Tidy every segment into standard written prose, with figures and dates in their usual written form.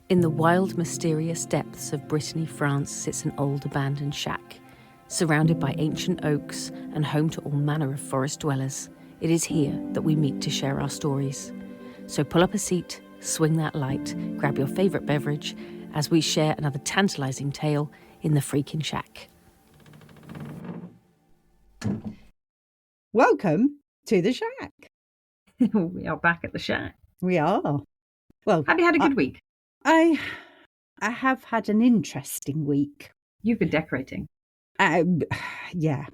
In the wild, mysterious depths of Brittany, France, sits an old abandoned shack. Surrounded by ancient oaks and home to all manner of forest dwellers, it is here that we meet to share our stories. So pull up a seat, swing that light, grab your favourite beverage as we share another tantalising tale in the Freakin Shack. Welcome to the shack. We are back at the shack. We are. Well, have you had a good week? I have had an interesting week. You've been decorating. Yeah.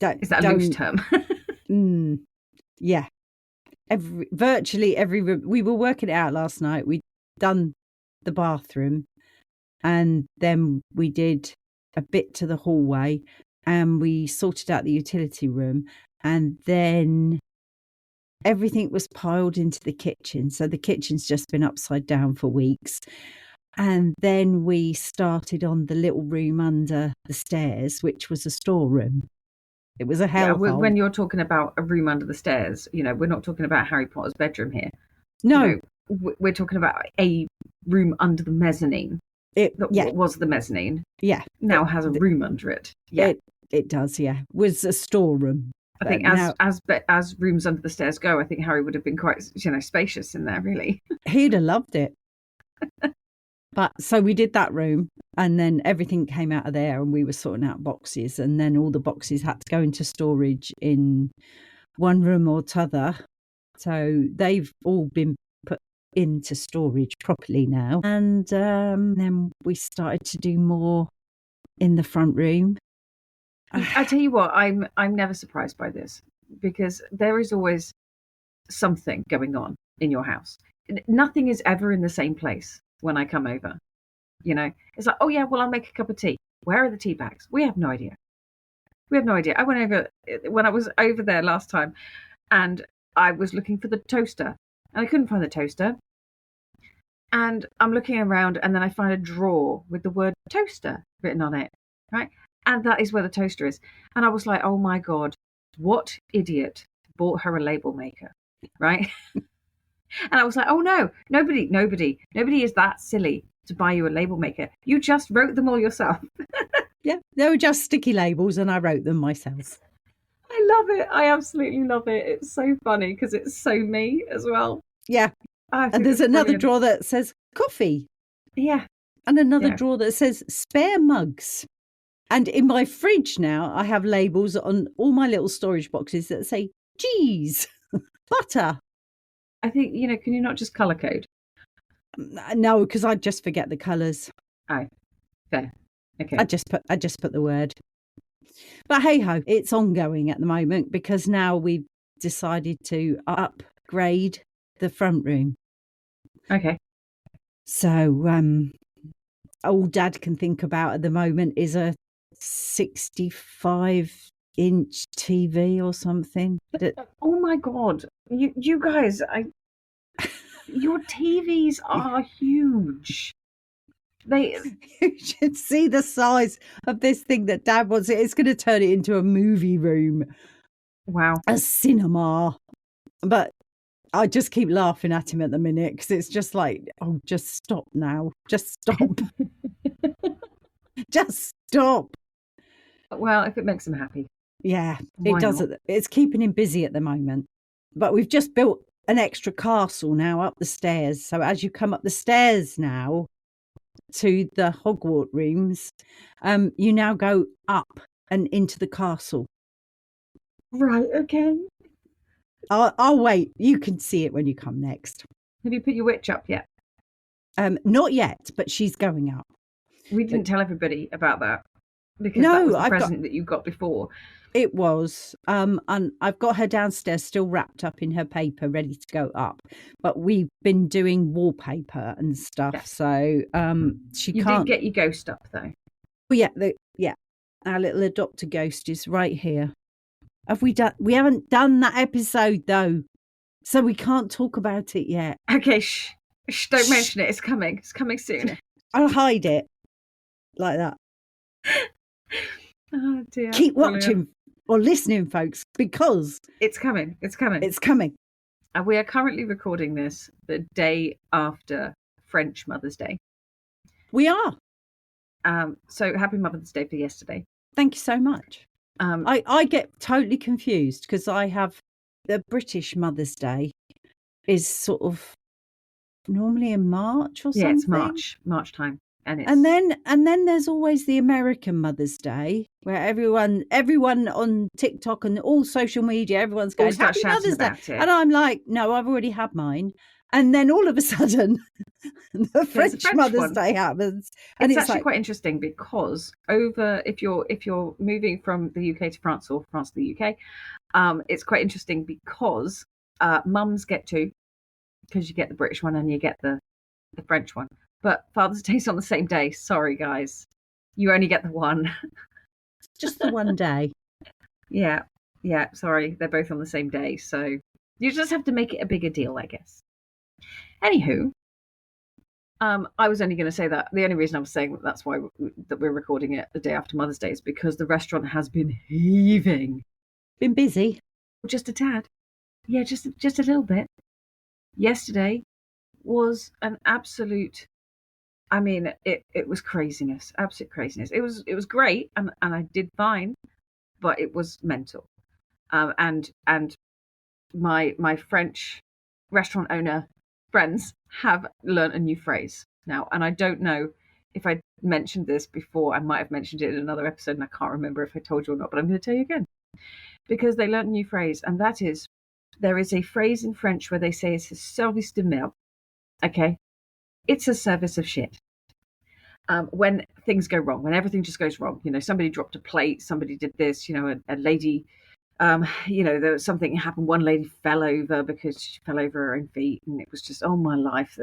Is that a loose term? Yeah. Virtually every room. We were working it out last night. We'd done the bathroom and then we did a bit to the hallway and we sorted out the utility room, and then everything was piled into the kitchen. So the kitchen's just been upside down for weeks. And then we started on the little room under the stairs, which was a storeroom. It was a hellhole. Yeah, when you're talking about a room under the stairs, we're not talking about Harry Potter's bedroom here. No. We're talking about a room under the mezzanine. What was the mezzanine? Yeah. Now has a room under it. Yeah. It does, yeah. It was a storeroom. I think as rooms under the stairs go, I think Harry would have been quite, spacious in there, really. He'd have loved it. But so we did that room, and then everything came out of there, and we were sorting out boxes, and then all the boxes had to go into storage in one room or t'other. So they've all been put into storage properly now. And then we started to do more in the front room. I tell you what, I'm never surprised by this, because there is always something going on in your house. Nothing is ever in the same place when I come over. It's like, oh yeah, well, I'll make a cup of tea. Where are the tea bags? We have no idea. I went over when I was over there last time, and I was looking for the toaster and I couldn't find the toaster. And I'm looking around, and then I find a drawer with the word toaster written on it, right? And that is where the toaster is. And I was like, oh my God, what idiot bought her a label maker, right? And I was like, oh no, nobody is that silly to buy you a label maker. You just wrote them all yourself. Yeah, they were just sticky labels and I wrote them myself. I love it. I absolutely love it. It's so funny because it's so me as well. Yeah. And there's another drawer that says coffee. Yeah. And another drawer that says spare mugs. And in my fridge now, I have labels on all my little storage boxes that say cheese, butter. I think, can you not just colour code? No, because I just forget the colours. Oh, fair. Okay. I just put the word. But hey ho, it's ongoing at the moment because now we've decided to upgrade the front room. Okay. So all Dad can think about at the moment is a 65-inch TV or something. Oh my God. You guys, your TVs are huge. You should see the size of this thing that Dad wants. It's going to turn it into a movie room. Wow. A cinema. But I just keep laughing at him at the minute because it's just like, oh, just stop now. Just stop. Just stop. Well, if it makes him happy. Yeah, it does. It's keeping him busy at the moment. But we've just built an extra castle now up the stairs. So as you come up the stairs now to the Hogwarts rooms, you now go up and into the castle. Right, okay. I'll wait. You can see it when you come next. Have you put your witch up yet? Not yet, but she's going up. We didn't tell everybody about that. Because that was the present that you got before. It was. And I've got her downstairs still wrapped up in her paper, ready to go up. But we've been doing wallpaper and stuff. Yeah. So You did get your ghost up, though. Oh, yeah. Our little adopted ghost is right here. We haven't done that episode, though. So we can't talk about it yet. Okay, shh. Don't mention it. It's coming. It's coming soon. I'll hide it. Like that. Oh dear. Keep watching or listening, folks, because it's coming. It's coming. It's coming. And we are currently recording this the day after French Mother's Day. We are. So happy Mother's Day for yesterday. Thank you so much. Um, I get totally confused because I have the British Mother's Day is sort of normally in March or yeah, something. it's March time, and it's And then there's always the American Mother's Day where everyone on TikTok and all social media, everyone's all going start Happy shouting Mother's Day. about it. And I'm like, no, I've already had mine. And then all of a sudden the French Mother's one. Day happens. And It's it's actually like, quite interesting because if you're moving from the UK to France or France to the UK, it's quite interesting because mums get two, because you get the British one and you get the French one. But Father's Day's on the same day. Sorry, guys. You only get the one. just the one day. Yeah. Sorry. They're both on the same day. So you just have to make it a bigger deal, I guess. Anywho, I was only going to say that the only reason I was saying that's why that we're recording it the day after Mother's Day is because the restaurant has been heaving. Been busy. Just a tad. Yeah, just a little bit. Yesterday was an absolute, I mean, it was craziness, absolute craziness. It was great, and I did fine, but it was mental. And my French restaurant owner friends have learnt a new phrase now, and I don't know if I mentioned this before. I might have mentioned it in another episode, and I can't remember if I told you or not. But I'm going to tell you again because they learnt a new phrase, and that is there is a phrase in French where they say it's a service de merde. Okay, it's a service of shit. When things go wrong, when everything just goes wrong, somebody dropped a plate, somebody did this, a lady, there was something happened. One lady fell over because she fell over her own feet, and it was just, oh my life,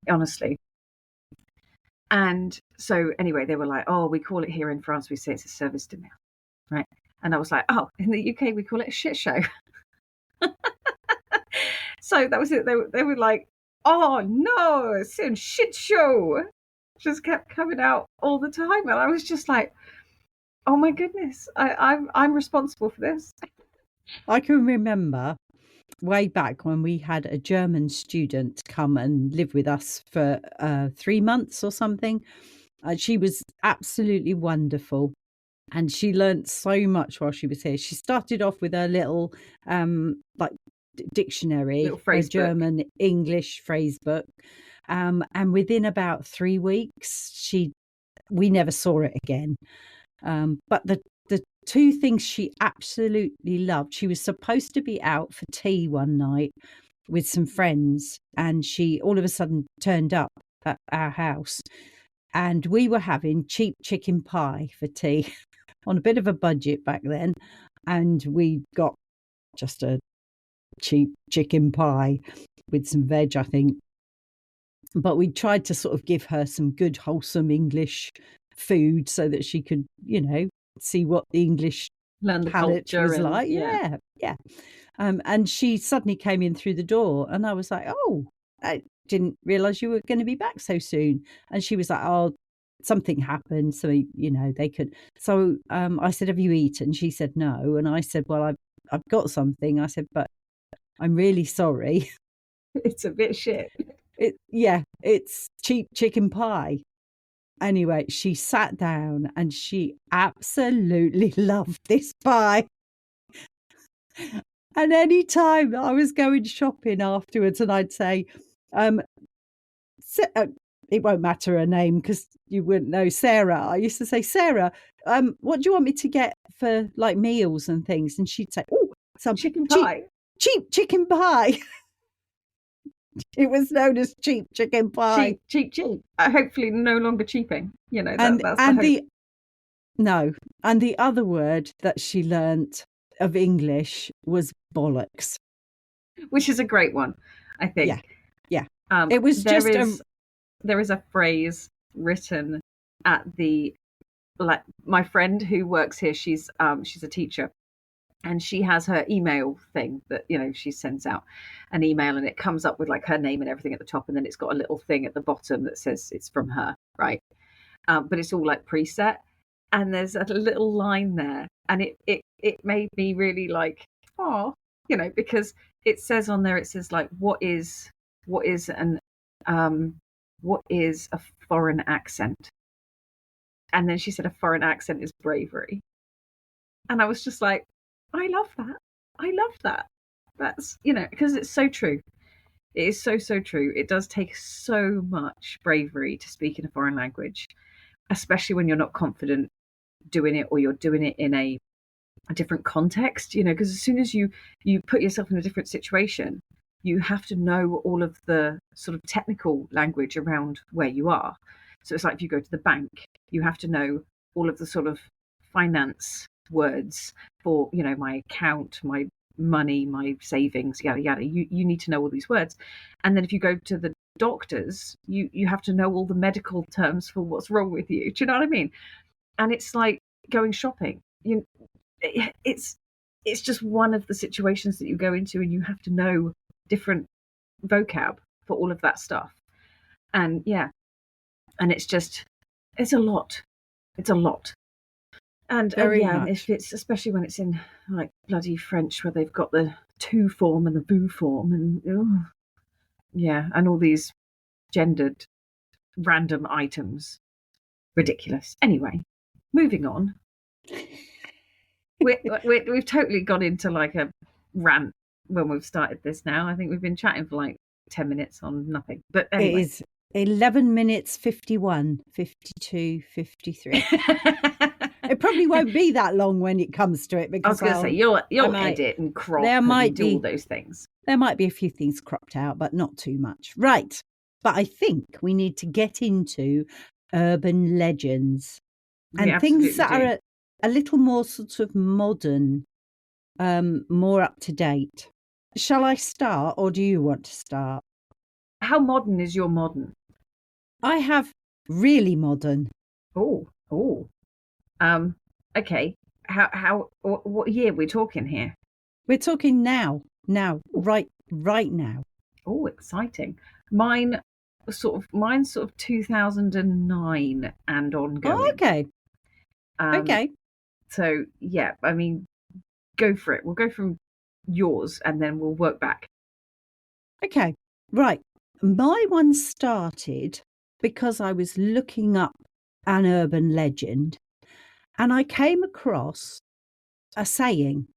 honestly. And so anyway, they were like, oh, we call it here in France, we say it's a service de merde, right? And I was like, oh, in the UK we call it a shit show. So that was it. They were like, oh no, it's a shit show. Just kept coming out all the time, and I was just like, oh my goodness, I'm responsible for this. I can remember way back when we had a German student come and live with us for 3 months or something. She was absolutely wonderful. And she learnt so much while she was here. She started off with her little dictionary, Little phrase a German English phrase book. And within about 3 weeks, we never saw it again. But the two things she absolutely loved, she was supposed to be out for tea one night with some friends, and she all of a sudden turned up at our house, and we were having cheap chicken pie for tea on a bit of a budget back then, and we got just a cheap chicken pie with some veg, I think. But we tried to sort of give her some good, wholesome English food so that she could, see what the English learn the palate culture was and, like. Yeah. And she suddenly came in through the door, and I was like, oh, I didn't realize you were going to be back so soon. And she was like, oh, something happened, so they could. So I said, have you eaten? She said no. And I said, well, I've got something. I said, but I'm really sorry. It's a bit shit. It's cheap chicken pie. Anyway, she sat down and she absolutely loved this pie. And any time I was going shopping afterwards, and I'd say, it won't matter her name because you wouldn't know, Sarah. I used to say, Sarah, what do you want me to get for like meals and things? And she'd say, oh, some chicken pie. Cheap chicken pie. It was known as cheap chicken pie. Cheap. Hopefully no longer cheaping. And the other word that she learnt of English was bollocks, which is a great one, I think. Yeah. It was there is a phrase written at my friend who works here. She's a teacher, and she has her email thing that she sends out an email, and it comes up with like her name and everything at the top, and then it's got a little thing at the bottom that says it's from her, right? But it's all like preset, and there's a little line there, and it made me really like, oh, because it says on there, it says like, what is an what is a foreign accent? And then she said, a foreign accent is bravery. And I was just like, I love that. I love that. That's, because it's so true. It is so, so true. It does take so much bravery to speak in a foreign language, especially when you're not confident doing it, or you're doing it in a different context, because as soon as you put yourself in a different situation, you have to know all of the sort of technical language around where you are. So it's like if you go to the bank, you have to know all of the sort of finance words for, my account, my money, my savings, yada yada. You need to know all these words. And then if you go to the doctors, you have to know all the medical terms for what's wrong with you. Do you know what I mean? And it's like going shopping. It's just one of the situations that you go into, and you have to know different vocab for all of that stuff. And and it's a lot. It's a lot. And Very yeah, much. if it's, especially when it's in like bloody French, where they've got the tu form and the vous form, and and all these gendered random items. Ridiculous. Anyway, moving on. We've totally gone into like a rant when we've started this now. I think we've been chatting for like 10 minutes on nothing. But anyway. It is 11 minutes, 51, 52, 53. It probably won't be that long when it comes to it, because I was going to say, you'll edit and crop and do all those things. There might be a few things cropped out, but not too much. Right. But I think we need to get into urban legends and things that are a little more sort of modern, more up to date. Shall I start, or do you want to start? How modern is your modern? I have really modern. Oh. Okay. What year are we talking here? We're talking now, right now. Oh, exciting. Mine's sort of 2009 and ongoing. Oh, okay. Okay. So yeah, I mean, go for it. We'll go from yours and then we'll work back. Okay. Right. My one started because I was looking up an urban legend, and I came across a saying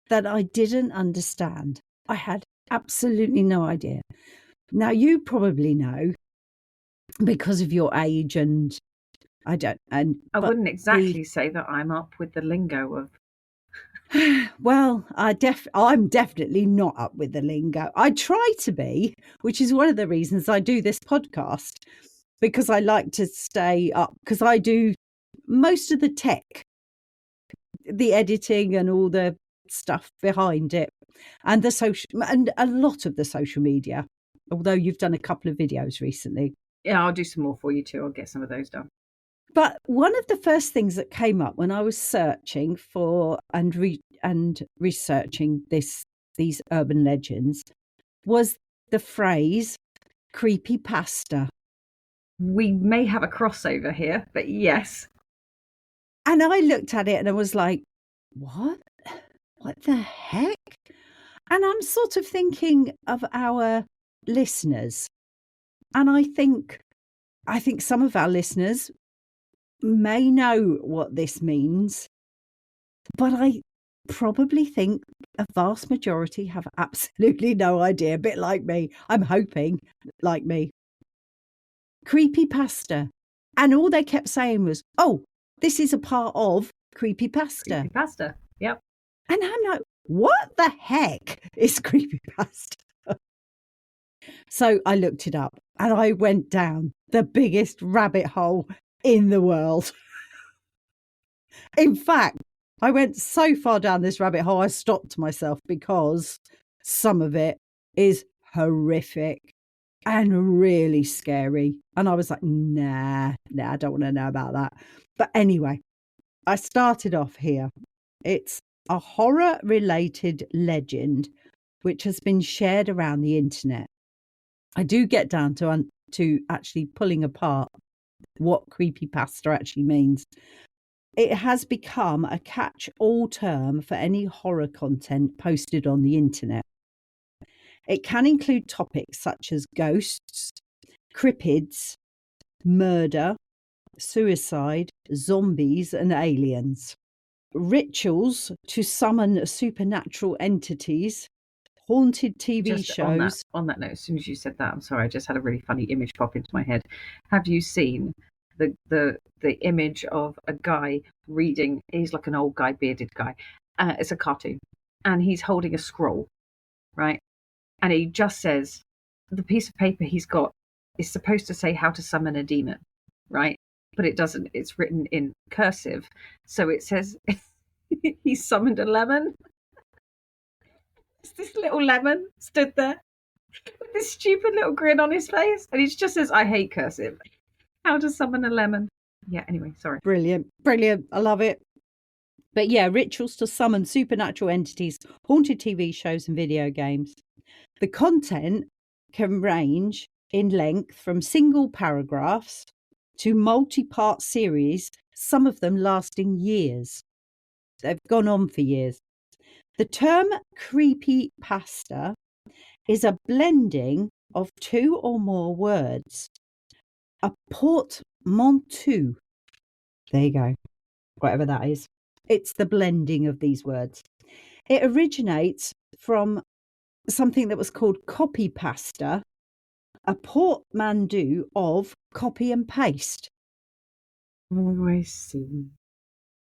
that I didn't understand. I had absolutely no idea. Now, you probably know because of your age, and I don't. And I wouldn't exactly say that I'm up with the lingo of. Well, I'm definitely not up with the lingo. I try to be, which is one of the reasons I do this podcast, because I like to stay up, because I do most of the tech, the editing and all the stuff behind it, and the social, and a lot of the social media, although you've done a couple of videos recently. Yeah, I'll do some more for you too. I'll get some of those done. But one of the first things that came up when I was searching for and researching these urban legends was the phrase creepypasta. We may have a crossover here, but yes. And I looked at it and I was like, what? What the heck? And I'm sort of thinking of our listeners. And I think some of our listeners may know what this means, but I probably think a vast majority have absolutely no idea, a bit like me. I'm hoping, like me. Creepypasta. And all they kept saying was, oh, this is a part of creepypasta. Creepypasta, yep. And I'm like, what the heck is creepypasta? So I looked it up and I went down the biggest rabbit hole in the world. In fact, I went so far down this rabbit hole, I stopped myself because some of it is horrific and really scary. And I was like, nah, I don't want to know about that. But anyway, I started off here. It's a horror-related legend which has been shared around the internet. I do get down to actually pulling apart what creepypasta actually means. It has become a catch-all term for any horror content posted on the internet. It can include topics such as ghosts, cryptids, murder, suicide, zombies, and aliens. Rituals to summon supernatural entities, haunted TV Just on shows. that note, as soon as you said that, I'm sorry, I just had a really funny image pop into my head. Have you seen the image of a guy reading? He's like an old guy, bearded guy. It's a cartoon, and he's holding a scroll, right? And he just says the piece of paper he's got is supposed to say how to summon a demon, right? But it doesn't. It's written in cursive, so it says he summoned a lemon. This little lemon stood there with this stupid little grin on his face, and he just says, "I hate cursive. How to summon a lemon." Yeah. Anyway, sorry. Brilliant. I love it. But yeah, rituals to summon supernatural entities, haunted TV shows, and video games. The content can range in length from single paragraphs to multi-part series, some of them lasting years. They've gone on for years. The term creepypasta is a blending of two or more words, a portmanteau. There you go, whatever that is. It's the blending of these words. It originates from something that was called copypasta, a portmanteau of copy and paste. Oh, I see.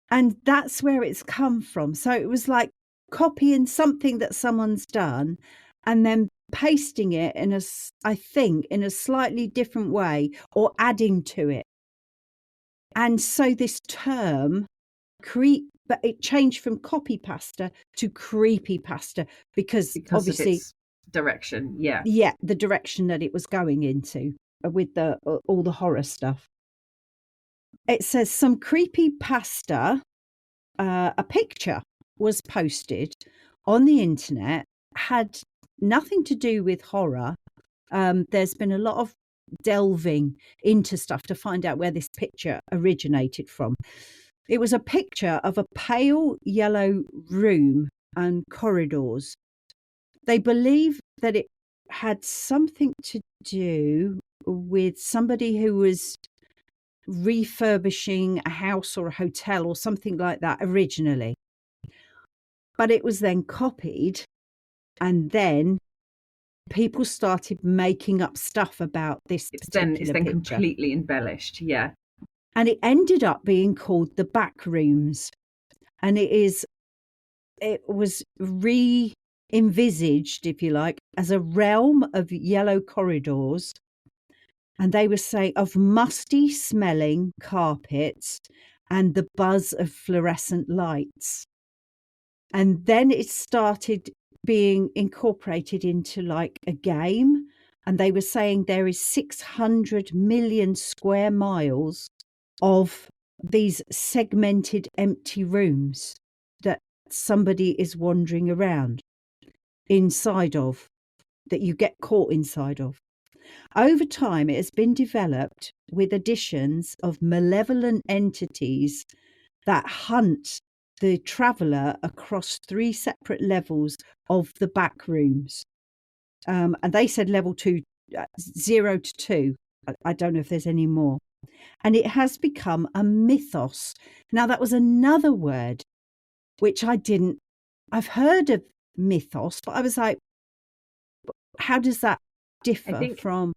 And that's where it's come from. So it was like copying something that someone's done and then pasting it in a slightly different way or adding to it. And so this term but it changed from copypasta to creepypasta because obviously of its direction. Yeah. Yeah, the direction that it was going into with all the horror stuff. It says some creepypasta, a picture was posted on the internet, had nothing to do with horror. There's been a lot of delving into stuff to find out where this picture originated from. It was a picture of a pale yellow room and corridors. They believe that it had something to do with somebody who was refurbishing a house or a hotel or something like that originally. But it was then copied, and then people started making up stuff about this particular It's then picture. completely embellished. Yeah. And it ended up being called the back rooms. And it was re-envisaged, if you like, as a realm of yellow corridors. And they were saying of musty smelling carpets and the buzz of fluorescent lights. And then it started being incorporated into like a game. And they were saying there is 600 million square miles of these segmented empty rooms that somebody is wandering around inside of, that you get caught inside of. Over time, it has been developed with additions of malevolent entities that hunt the traveller across 3 separate levels of the back rooms. And they said level 2, 0 to 2. I don't know if there's any more. And it has become a mythos. Now, that was another word which I've heard of mythos, but I was like, how does that differ from?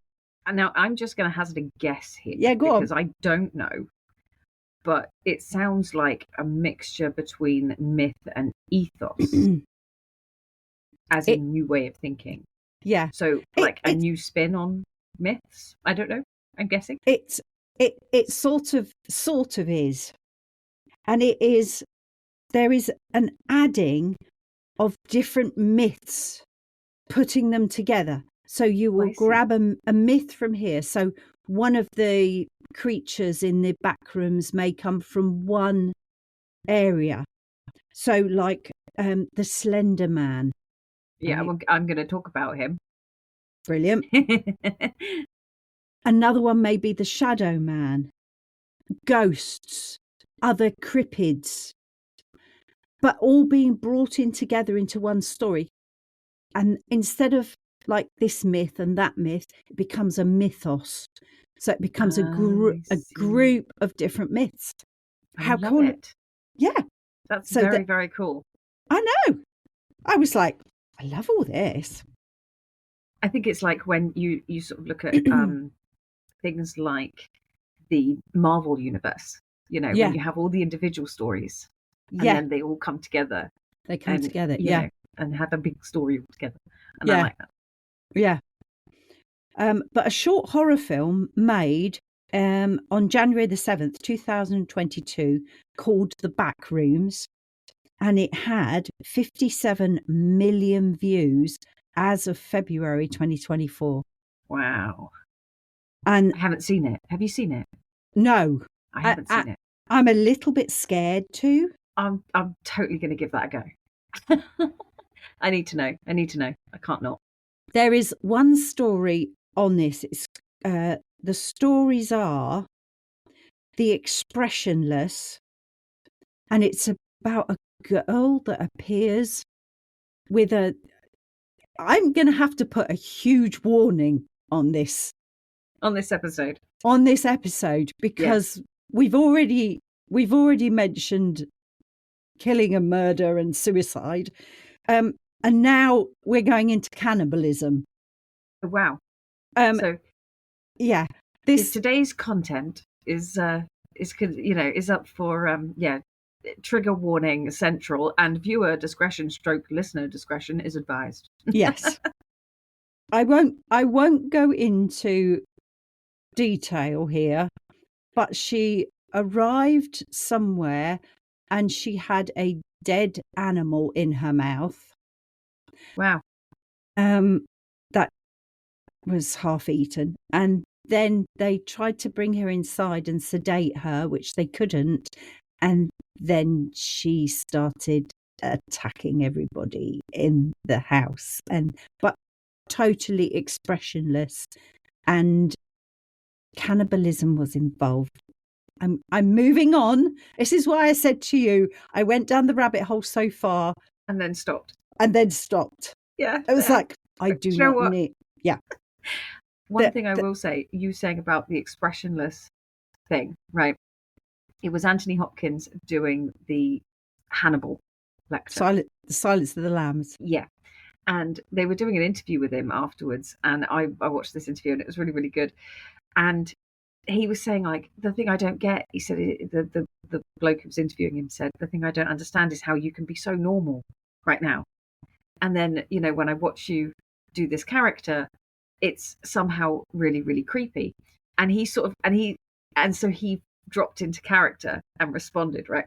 And now I'm just going to hazard a guess here. Yeah, go on. Because I don't know. But it sounds like a mixture between myth and ethos as a new way of thinking. Yeah. So like a new spin on myths? I don't know. I'm guessing. It sort of is. And there is an adding of different myths, putting them together. So you will grab a myth from here. So one of the creatures in the back rooms may come from one area. So like the Slender Man. Yeah, right? well, I'm going to talk about him. Brilliant. Another one may be the Shadow Man, ghosts, other cryptids, but all being brought in together into one story. And instead of like this myth and that myth, it becomes a mythos. So it becomes a I see. group of different myths. I How love cool! it. Yeah. That's So very, that very cool. I know. I was like, I love all this. I think it's like when you sort of look at things like the Marvel universe, when Yeah. you have all the individual stories and Yeah. then they all come together They come and together. you Yeah. know, and have a big story all together. And I Yeah. like that. Yeah. But a short horror film made on January the 7th, 2022, called The Back Rooms, and it had 57 million views as of February 2024. Wow. And I haven't seen it. Have you seen it? no, I haven't seen it. I'm a little bit scared too. I'm totally going to give that a go. I need to know. I can't not. There is one story on this. It's the stories are The Expressionless, and it's about a girl that appears with a. I'm going to have to put a huge warning on this episode. Because we've already mentioned killing and murder and suicide, and now we're going into cannibalism. Wow. So yeah, today's content is up for trigger warning central, and viewer discretion / listener discretion is advised. Yes. I won't go into detail here, but she arrived somewhere and she had a dead animal in her mouth. Wow. That was half eaten. And then they tried to bring her inside and sedate her, which they couldn't. And then she started attacking everybody in the house, but totally expressionless, and cannibalism was involved. I'm moving on. This is why I said to you, I went down the rabbit hole so far and then stopped. Yeah, it was like, I do not need. Yeah. One thing I will say, you saying about the expressionless thing, right? It was Anthony Hopkins doing the Hannibal lecture. The Silence of the Lambs. Yeah. And they were doing an interview with him afterwards. And I watched this interview and it was really, really good. And he was saying, like, the thing I don't get, he said, the bloke who was interviewing him said, the thing I don't understand is how you can be so normal right now. And then, when I watch you do this character, it's somehow really, really creepy. And so he dropped into character and responded, right?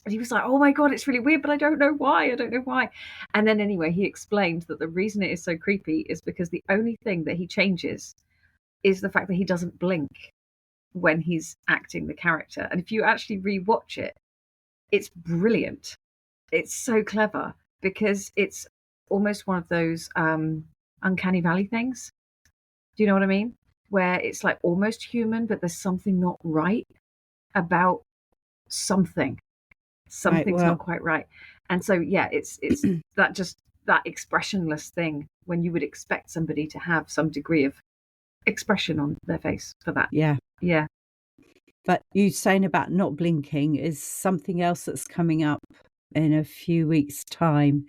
And he was like, oh my God, it's really weird, but I don't know why. And then anyway, he explained that the reason it is so creepy is because the only thing that he changes is the fact that he doesn't blink when he's acting the character. And if you actually rewatch it, it's brilliant. It's so clever because it's almost one of those uncanny valley things. Do you know what I mean? Where it's like almost human, but there's something not right about something. Something's not quite right. And so, yeah, it's that expressionless thing when you would expect somebody to have some degree of expression on their face for that. Yeah. Yeah. But you saying about not blinking is something else that's coming up in a few weeks' time.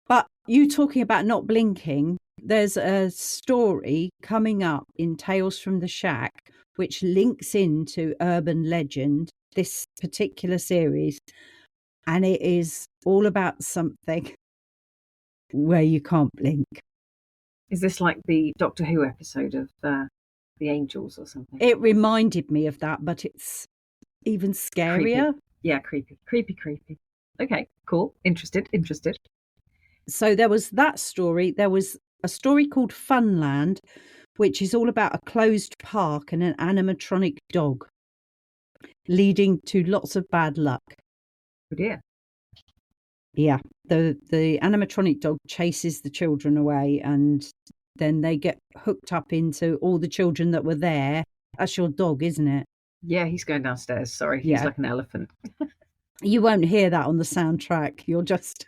But you talking about not blinking, there's a story coming up in Tales from the Shack, which links into urban legend, this particular series. And it is all about something where you can't blink. Is this like the Doctor Who episode of the Angels or something? It reminded me of that, but it's even scarier. Creepy. Yeah, creepy. Okay, cool. Interested. So there was that story. There was a story called Funland, which is all about a closed park and an animatronic dog, leading to lots of bad luck. Oh dear. Yeah, the animatronic dog chases the children away, and then they get hooked up into all the children that were there. That's your dog, isn't it? Yeah, he's going downstairs. Sorry, he's like an elephant. You won't hear that on the soundtrack. You'll just...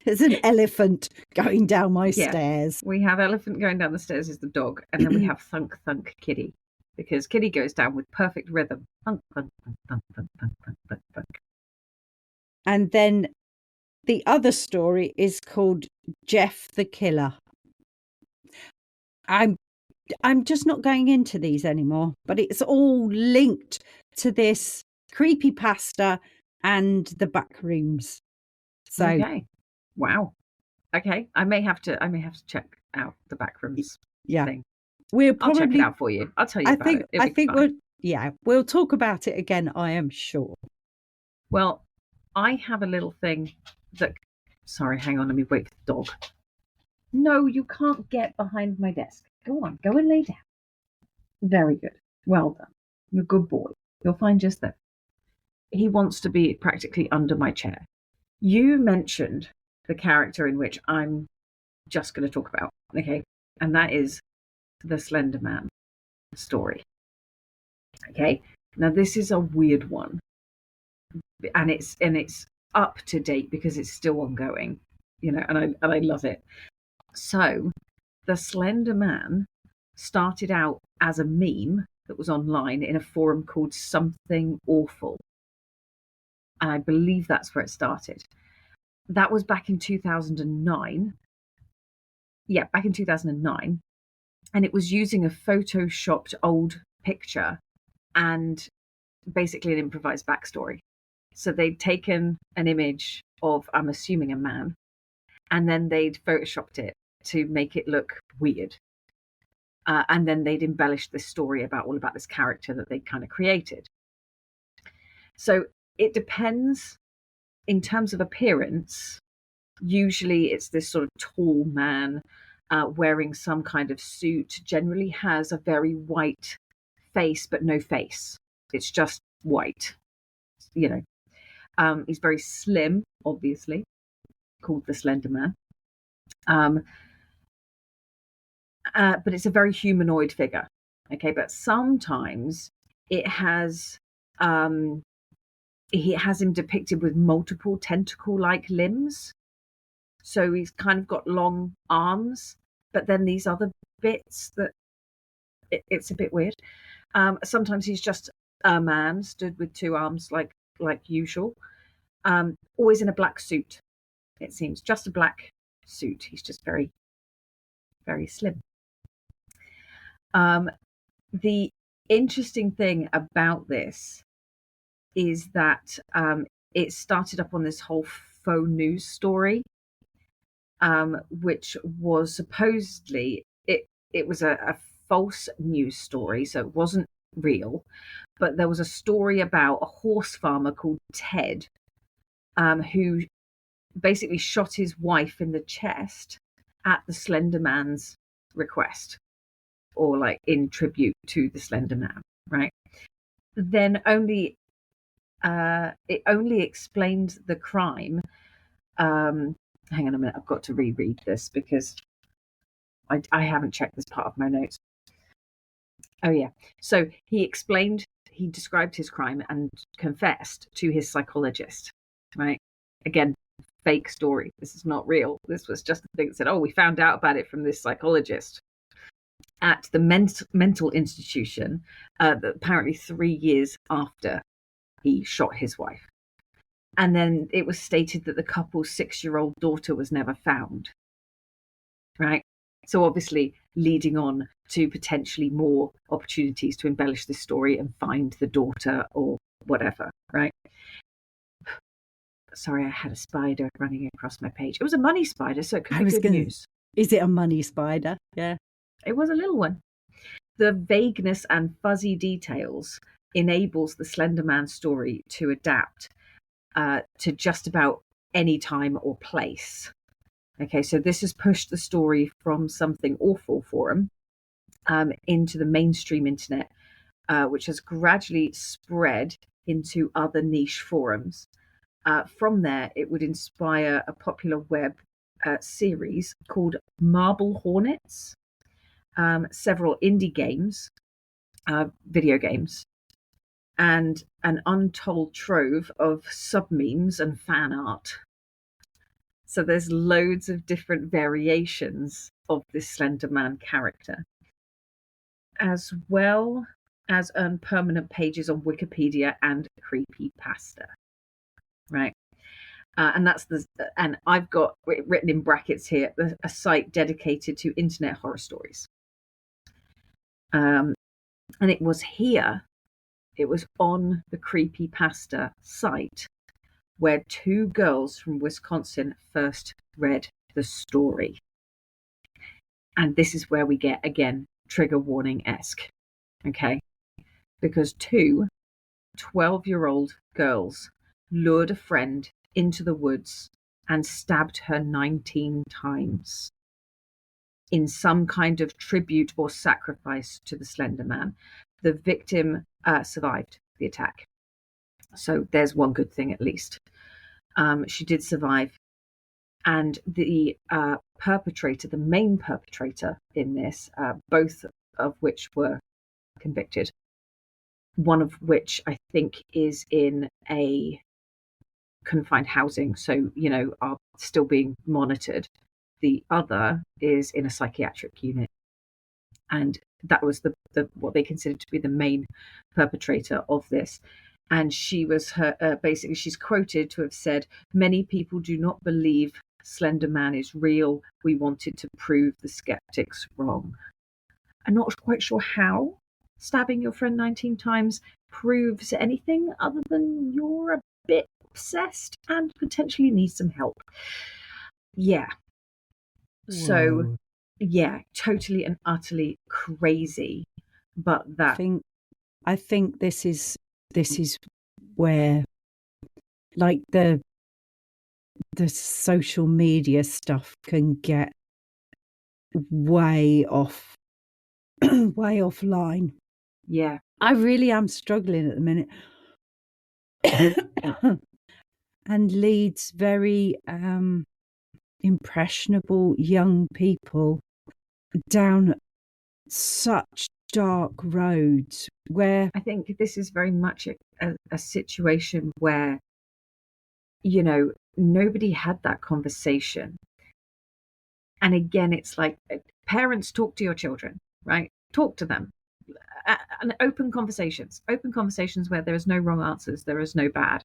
There's an elephant going down my Yeah. stairs. We have elephant going down the stairs is the dog, and then we have thunk thunk kitty, because kitty goes down with perfect rhythm. Thunk thunk thunk thunk thunk thunk thunk thunk thunk. And then the other story is called Jeff the Killer. I'm just not going into these anymore, but it's all linked to this creepypasta and the back rooms. So Okay. Wow. Okay. I may have to check out the backrooms yeah, thing. we'll I'll check it probably. out for you. I'll tell you about it. It'll I be think fun. we'll talk about it again. I am sure. Well, I have a little thing that. Sorry, hang on. Let me wait for the dog. No, you can't get behind my desk. Go on. Go and lay down. Very good. Well done. You're a good boy. You'll find just that. He wants to be practically under my chair. You mentioned the character in which I'm just going to talk about, okay? And that is the Slender Man story. Okay? Now this is a weird one. And it's up to date because it's still ongoing, and I love it. So, the Slender Man started out as a meme that was online in a forum called Something Awful. And I believe that's where it started. That was back in 2009. Yeah, back in 2009. And it was using a photoshopped old picture and basically an improvised backstory. So they'd taken an image of, I'm assuming, a man, and then they'd photoshopped it to make it look weird. And then they'd embellished this story all about this character that they'd kind of created. So it depends in terms of appearance. Usually it's this sort of tall man wearing some kind of suit, generally has a very white face, but no face. It's just white, He's very slim, obviously, called the Slender Man. But it's a very humanoid figure. Okay, but sometimes it has he has him depicted with multiple tentacle-like limbs. So he's kind of got long arms, but then these other bits that it's a bit weird. Sometimes he's just a man stood with two arms like usual. Always in a black suit, it seems. Just a black suit. He's just very, very slim. The interesting thing about this is that it started up on this whole faux news story, which was supposedly it was a false news story, so it wasn't real. But there was a story about a horse farmer called Ted, who basically shot his wife in the chest at the Slender Man's request, or like in tribute to the Slender Man, right? Then it only explained the crime. Hang on a minute, I've got to reread this because I haven't checked this part of my notes. Oh yeah, so he described his crime and confessed to his psychologist, right? Again, fake story. This is not real. This was just a thing that said, oh, we found out about it from this psychologist at the mental institution, apparently 3 years after he shot his wife. And then it was stated that the couple's 6-year-old daughter was never found, right? So obviously leading on to potentially more opportunities to embellish this story and find the daughter or whatever, right? Sorry, I had a spider running across my page. It was a money spider, so it could be good news. Is it a money spider? Yeah. It was a little one. The vagueness and fuzzy details enables the Slender Man story to adapt to just about any time or place. Okay, so this has pushed the story from Something Awful forum into the mainstream internet, which has gradually spread into other niche forums. From there, it would inspire a popular web series called Marble Hornets, several indie games, video games, and an untold trove of sub-memes and fan art. So there's loads of different variations of this Slender Man character, as well as earn permanent pages on Wikipedia and Creepypasta. Right. And I've got it written in brackets here, a site dedicated to internet horror stories. And it was on the Creepypasta site where two girls from Wisconsin first read the story. And this is where we get, again, trigger warning-esque. Okay? Because two 12-year-old girls lured a friend into the woods and stabbed her 19 times in some kind of tribute or sacrifice to the Slender Man. The victim survived the attack. So there's one good thing at least. She did survive. And the perpetrator, the main perpetrator in this, both of which were convicted, one of which I think is in a confined housing, so, are still being monitored. The other is in a psychiatric unit. And that was the what they considered to be the main perpetrator of this. And she was basically, she's quoted to have said, "Many people do not believe Slender Man is real. We wanted to prove the skeptics wrong." I'm not quite sure how stabbing your friend 19 times proves anything other than you're a bit obsessed and potentially need some help. Yeah. So, yeah, totally and utterly crazy. But that I think this is where, like, the social media stuff can get way off offline. Yeah. I really am struggling at the minute. And leads very impressionable young people down such dark roads where I think this is very much a situation where, nobody had that conversation. And again, it's like, parents, talk to your children, right? Talk to them. And open conversations where there is no wrong answers, there is no bad,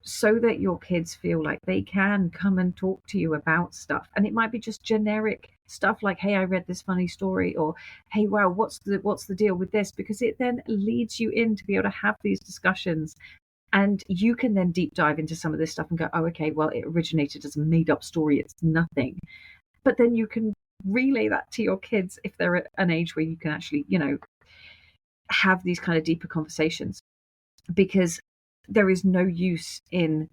so that your kids feel like they can come and talk to you about stuff. And it might be just generic stuff like, "Hey, I read this funny story," or, "Hey, wow, what's the deal with this?" Because it then leads you in to be able to have these discussions. And you can then deep dive into some of this stuff and go, "Oh, okay, well, it originated as a made up story. It's nothing." But then you can relay that to your kids if they're at an age where you can actually, have these kind of deeper conversations. Because there is no use in,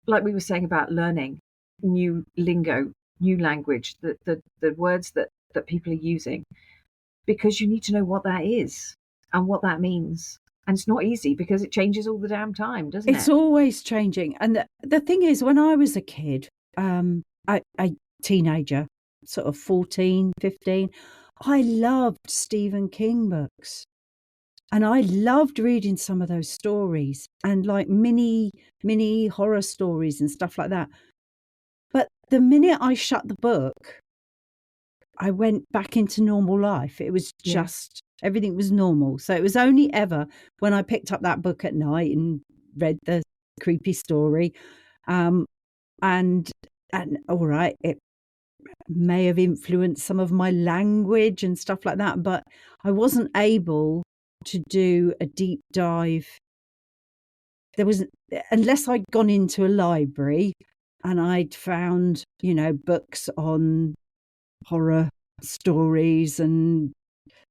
like we were saying about learning new lingo, new language, the words that people are using, because you need to know what that is and what that means. And it's not easy because it changes all the damn time, doesn't it? It's always changing. And the thing is, when I was a kid, a teenager, sort of 14, 15, I loved Stephen King books. And I loved reading some of those stories and like mini horror stories and stuff like that. But the minute I shut the book, I went back into normal life. It was just, everything was normal. So it was only ever when I picked up that book at night and read the creepy story. And all right, it may have influenced some of my language and stuff like that, but I wasn't able to do a deep dive. There was, unless I'd gone into a library and I'd found, books on horror stories and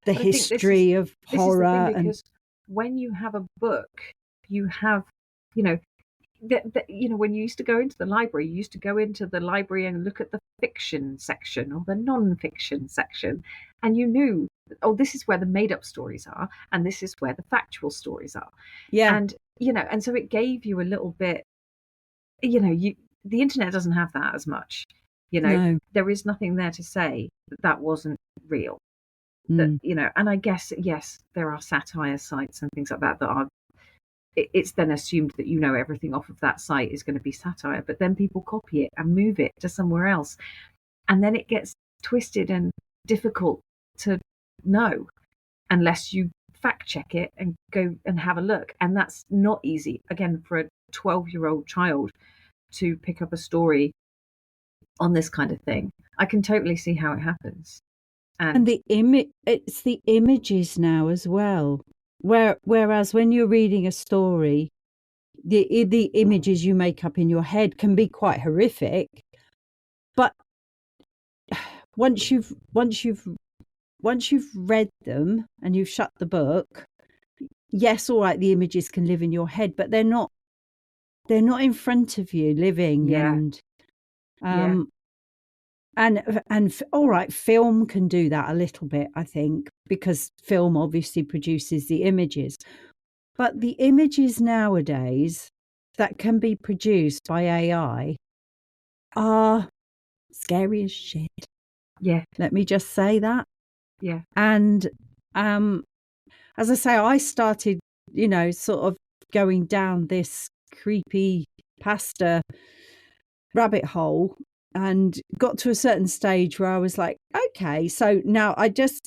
the history of horror. Because when you have a book, you have, when you used to go into the library, you used to go into the library and look at the fiction section or the non-fiction section, and you knew, oh, this is where the made-up stories are, and this is where the factual stories are. Yeah. And and so it gave you a little bit. The internet doesn't have that as much. No. There is nothing there to say that wasn't real. That, and I guess, yes, there are satire sites and things like that are it's then assumed that everything off of that site is going to be satire, but then people copy it and move it to somewhere else, and then it gets twisted and difficult to know unless you fact check it and go and have a look. And that's not easy, again, for a 12-year-old child to pick up a story on this kind of thing. I can totally see how it happens. And it's the images now as well. Whereas when you're reading a story, the images you make up in your head can be quite horrific. But once you've read them and you've shut the book, yes, all right, the images can live in your head, but they're not in front of you living. Yeah. And all right, film can do that a little bit, I think, because film obviously produces the images. But the images nowadays that can be produced by AI are scary as shit. Yeah. Let me just say that. Yeah. And as I say, I started, sort of going down this creepypasta rabbit hole and got to a certain stage where I was like, okay, so now I just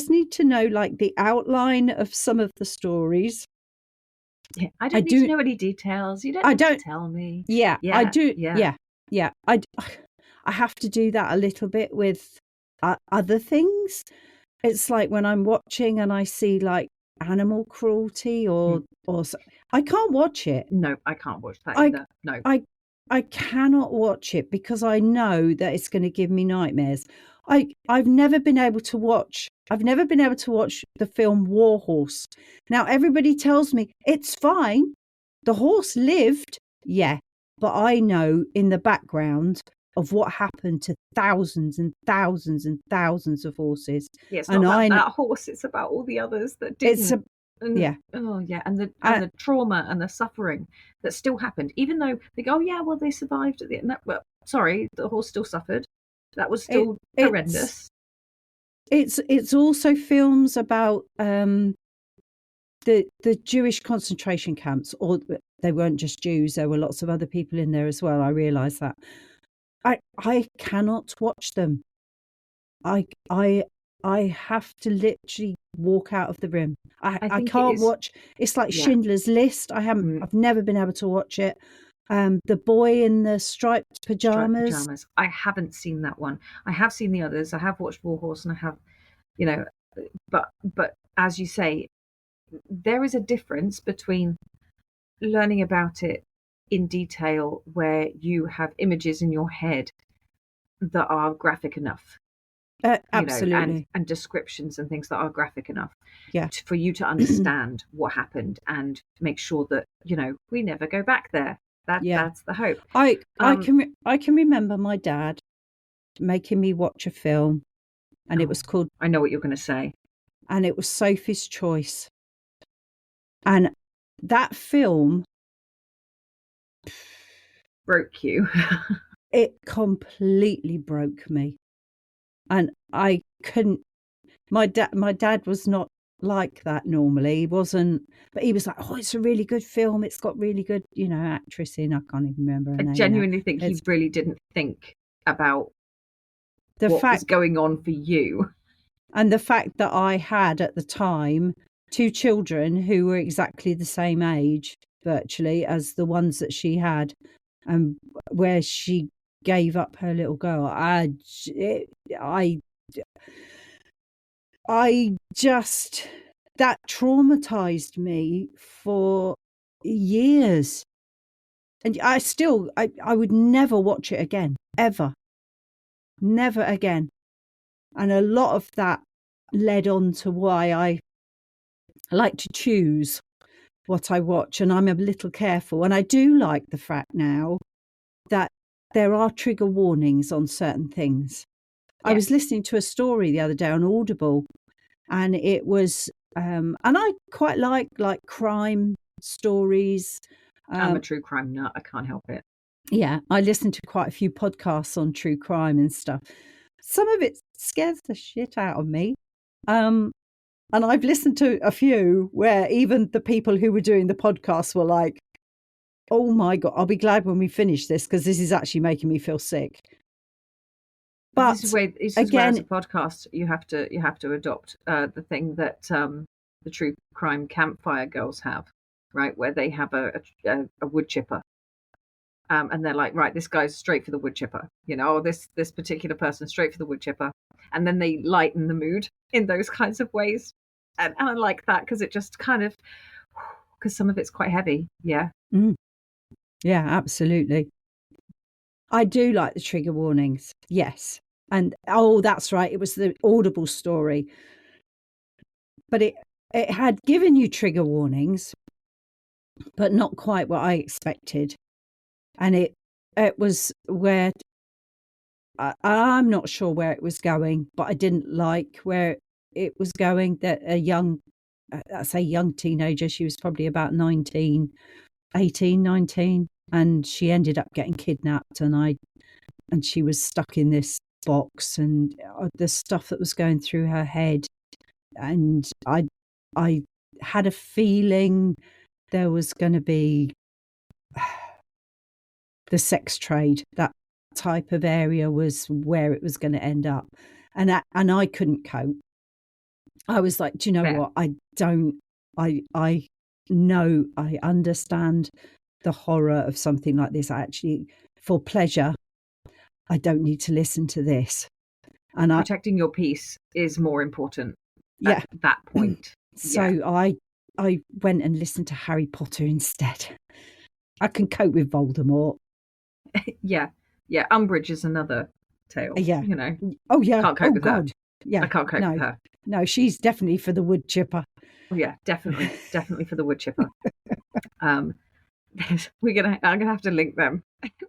need to know like the outline of some of the stories. Yeah, I don't need to know any details. You don't have to tell me. Yeah, I do. Yeah. I have to do that a little bit with other things. It's like when I'm watching and I see like animal cruelty or I can't watch it. No, I can't watch that either. No. I cannot watch it because I know that it's going to give me nightmares. I've never been able to watch the film War Horse. Now everybody tells me it's fine. The horse lived, yeah, but I know in the background of what happened to thousands and thousands and thousands of horses. Yeah, it's not about that horse, it's about all the others that didn't. Yeah. Oh, yeah. And the trauma and the suffering that still happened, even though they go, oh, yeah, well, they survived at the end. No, well, sorry, the horse still suffered. That was still horrendous. It's also films about the Jewish concentration camps, or they weren't just Jews. There were lots of other people in there as well. I realise that. I cannot watch them. I have to literally walk out of the room. I can't watch. It's like Schindler's List. I've never been able to watch it. The boy in the striped pajamas. I haven't seen that one. I have seen the others. I have watched War Horse, and I have, but as you say, there is a difference between learning about it in detail, where you have images in your head that are graphic enough. Absolutely. And descriptions and things that are graphic enough for you to understand what happened and make sure that we never go back there. That's the hope. I can remember my dad making me watch a film, and it was called, I know what you're going to say, and it was Sophie's Choice, and that film broke you. It completely broke me. And I couldn't. My dad was not like that normally. He wasn't, but he was like, "Oh, it's a really good film. It's got really good, actress in. I can't even remember her name." I genuinely think he really didn't think about what was going on for you, and the fact that I had at the time 2 children who were exactly the same age, virtually, as the ones that she had, and where she gave up her little girl. I just, that traumatized me for years, and I would never watch it again, ever, never again. And a lot of that led on to why I like to choose what I watch, and I'm a little careful. And I do like the fact now that there are trigger warnings on certain things. Yeah. I was listening to a story the other day on Audible, and it was, and I quite like crime stories. I'm a true crime nut. I can't help it. Yeah, I listen to quite a few podcasts on true crime and stuff. Some of it scares the shit out of me. And I've listened to a few where even the people who were doing the podcast were like, oh my God, I'll be glad when we finish this because this is actually making me feel sick. But this is where as a podcast, you have to adopt the thing that the true crime campfire girls have, right? Where they have a wood chipper. And they're like, right, this guy's straight for the wood chipper, or this particular person straight for the wood chipper. And then they lighten the mood in those kinds of ways. And I like that because it just kind of, because some of it's quite heavy. Yeah. Yeah, absolutely. I do like the trigger warnings. Yes. And, that's right. It was the Audible story. But it had given you trigger warnings, but not quite what I expected. And it was where I'm not sure where it was going, but I didn't like where it was going. That a young teenager, she was probably about 19, and she ended up getting kidnapped, and she was stuck in this box, and the stuff that was going through her head, and I had a feeling there was going to be the sex trade. That type of area was where it was going to end up, and I couldn't cope. I was like, do you know what? I know, I understand the horror of something like this. Actually, for pleasure, I don't need to listen to this. And protecting your peace is more important at that point. So I went and listened to Harry Potter instead. I can cope with Voldemort. Yeah. Umbridge is another tale. Yeah. Oh yeah. Can't cope with God. That. Yeah. I can't cope with her. No, she's definitely for the wood chipper. Oh yeah, definitely for the wood chipper. I'm gonna have to link them.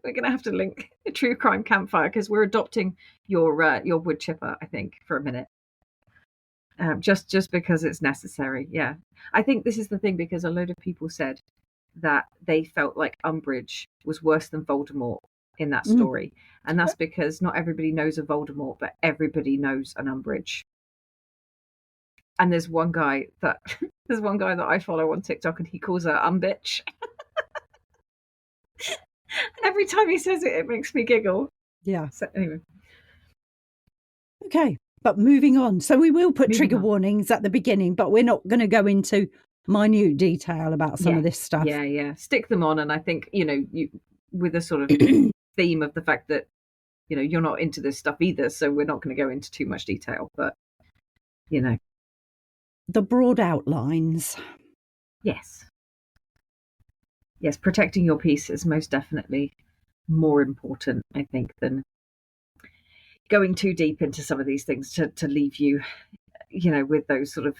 We're gonna have to link the True Crime Campfire because we're adopting your wood chipper, I think, for a minute. Just because it's necessary. Yeah, I think this is the thing because a load of people said that they felt like Umbridge was worse than Voldemort in that story, and that's because not everybody knows a Voldemort, but everybody knows an Umbridge. And there's one guy that I follow on TikTok, and he calls her Umbitch. And every time he says it, it makes me giggle. Yeah. So anyway. Okay, but moving on. So we will put trigger warnings at the beginning, but we're not going to go into minute detail about some of this stuff. Yeah. Stick them on, and I think you with a sort of theme of the fact that you're not into this stuff either, so we're not going to go into too much detail, but the broad outlines. Yes, protecting your peace is most definitely more important, I think, than going too deep into some of these things to leave you, with those sort of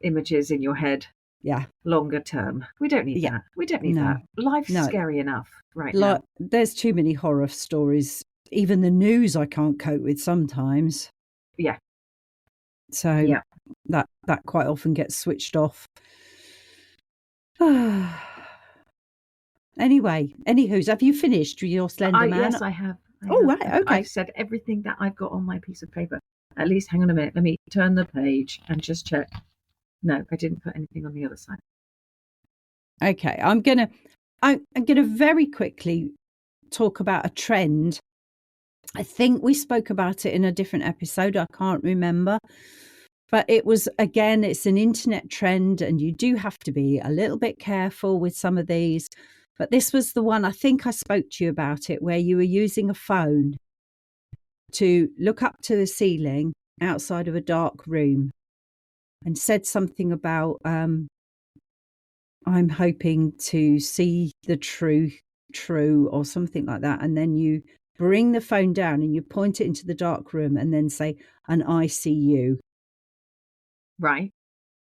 images in your head. Yeah. Longer term. We don't need that. We don't need that. Life's scary enough now. There's too many horror stories. Even the news I can't cope with sometimes. Yeah. So that quite often gets switched off. Anyway, anywho's, have you finished your Slender Man? Yes, I have. Right, okay. I've said everything that I've got on my piece of paper. At least, hang on a minute. Let me turn the page and just check. No, I didn't put anything on the other side. Okay, I'm gonna very quickly talk about a trend. I think we spoke about it in a different episode. I can't remember. But it's an internet trend, and you do have to be a little bit careful with some of these. But this was the one, I think I spoke to you about it, where you were using a phone to look up to the ceiling outside of a dark room and said something about, I'm hoping to see the true, or something like that. And then you bring the phone down and you point it into the dark room and then say, and I see you. Right.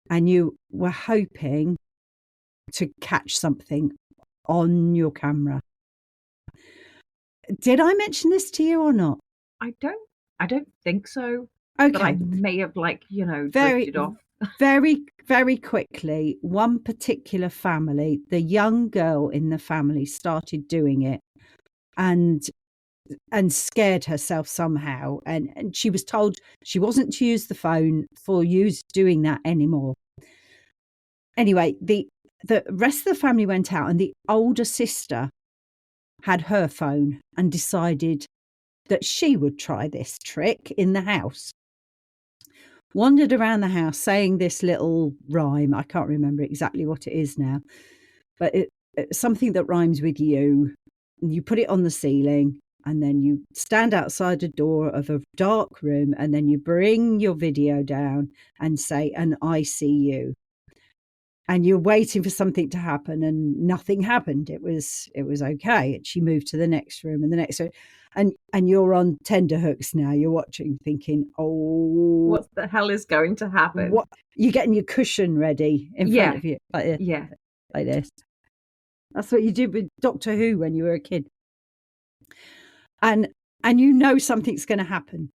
And you were hoping to catch something on your camera. Did I mention this to you or not? I don't think so. Okay. But I may have drifted off. Very, very quickly, one particular family, the young girl in the family started doing it. And and scared herself somehow, and she was told she wasn't to use the phone for doing that anymore. Anyway, the rest of the family went out, and the older sister had her phone and decided that she would try this trick in the house. Wandered around the house saying this little rhyme. I can't remember exactly what it is now, but it's something that rhymes with you. And you put it on the ceiling, and then you stand outside a door of a dark room, and then you bring your video down and say, "And I see you." And you're waiting for something to happen, and nothing happened. It was okay. And she moved to the next room and the next room, and you're on tenterhooks now. You're watching, thinking, "Oh, what the hell is going to happen?" What you're getting your cushion ready in front of you, like this. That's what you did with Doctor Who when you were a kid, and you know something's going to happen.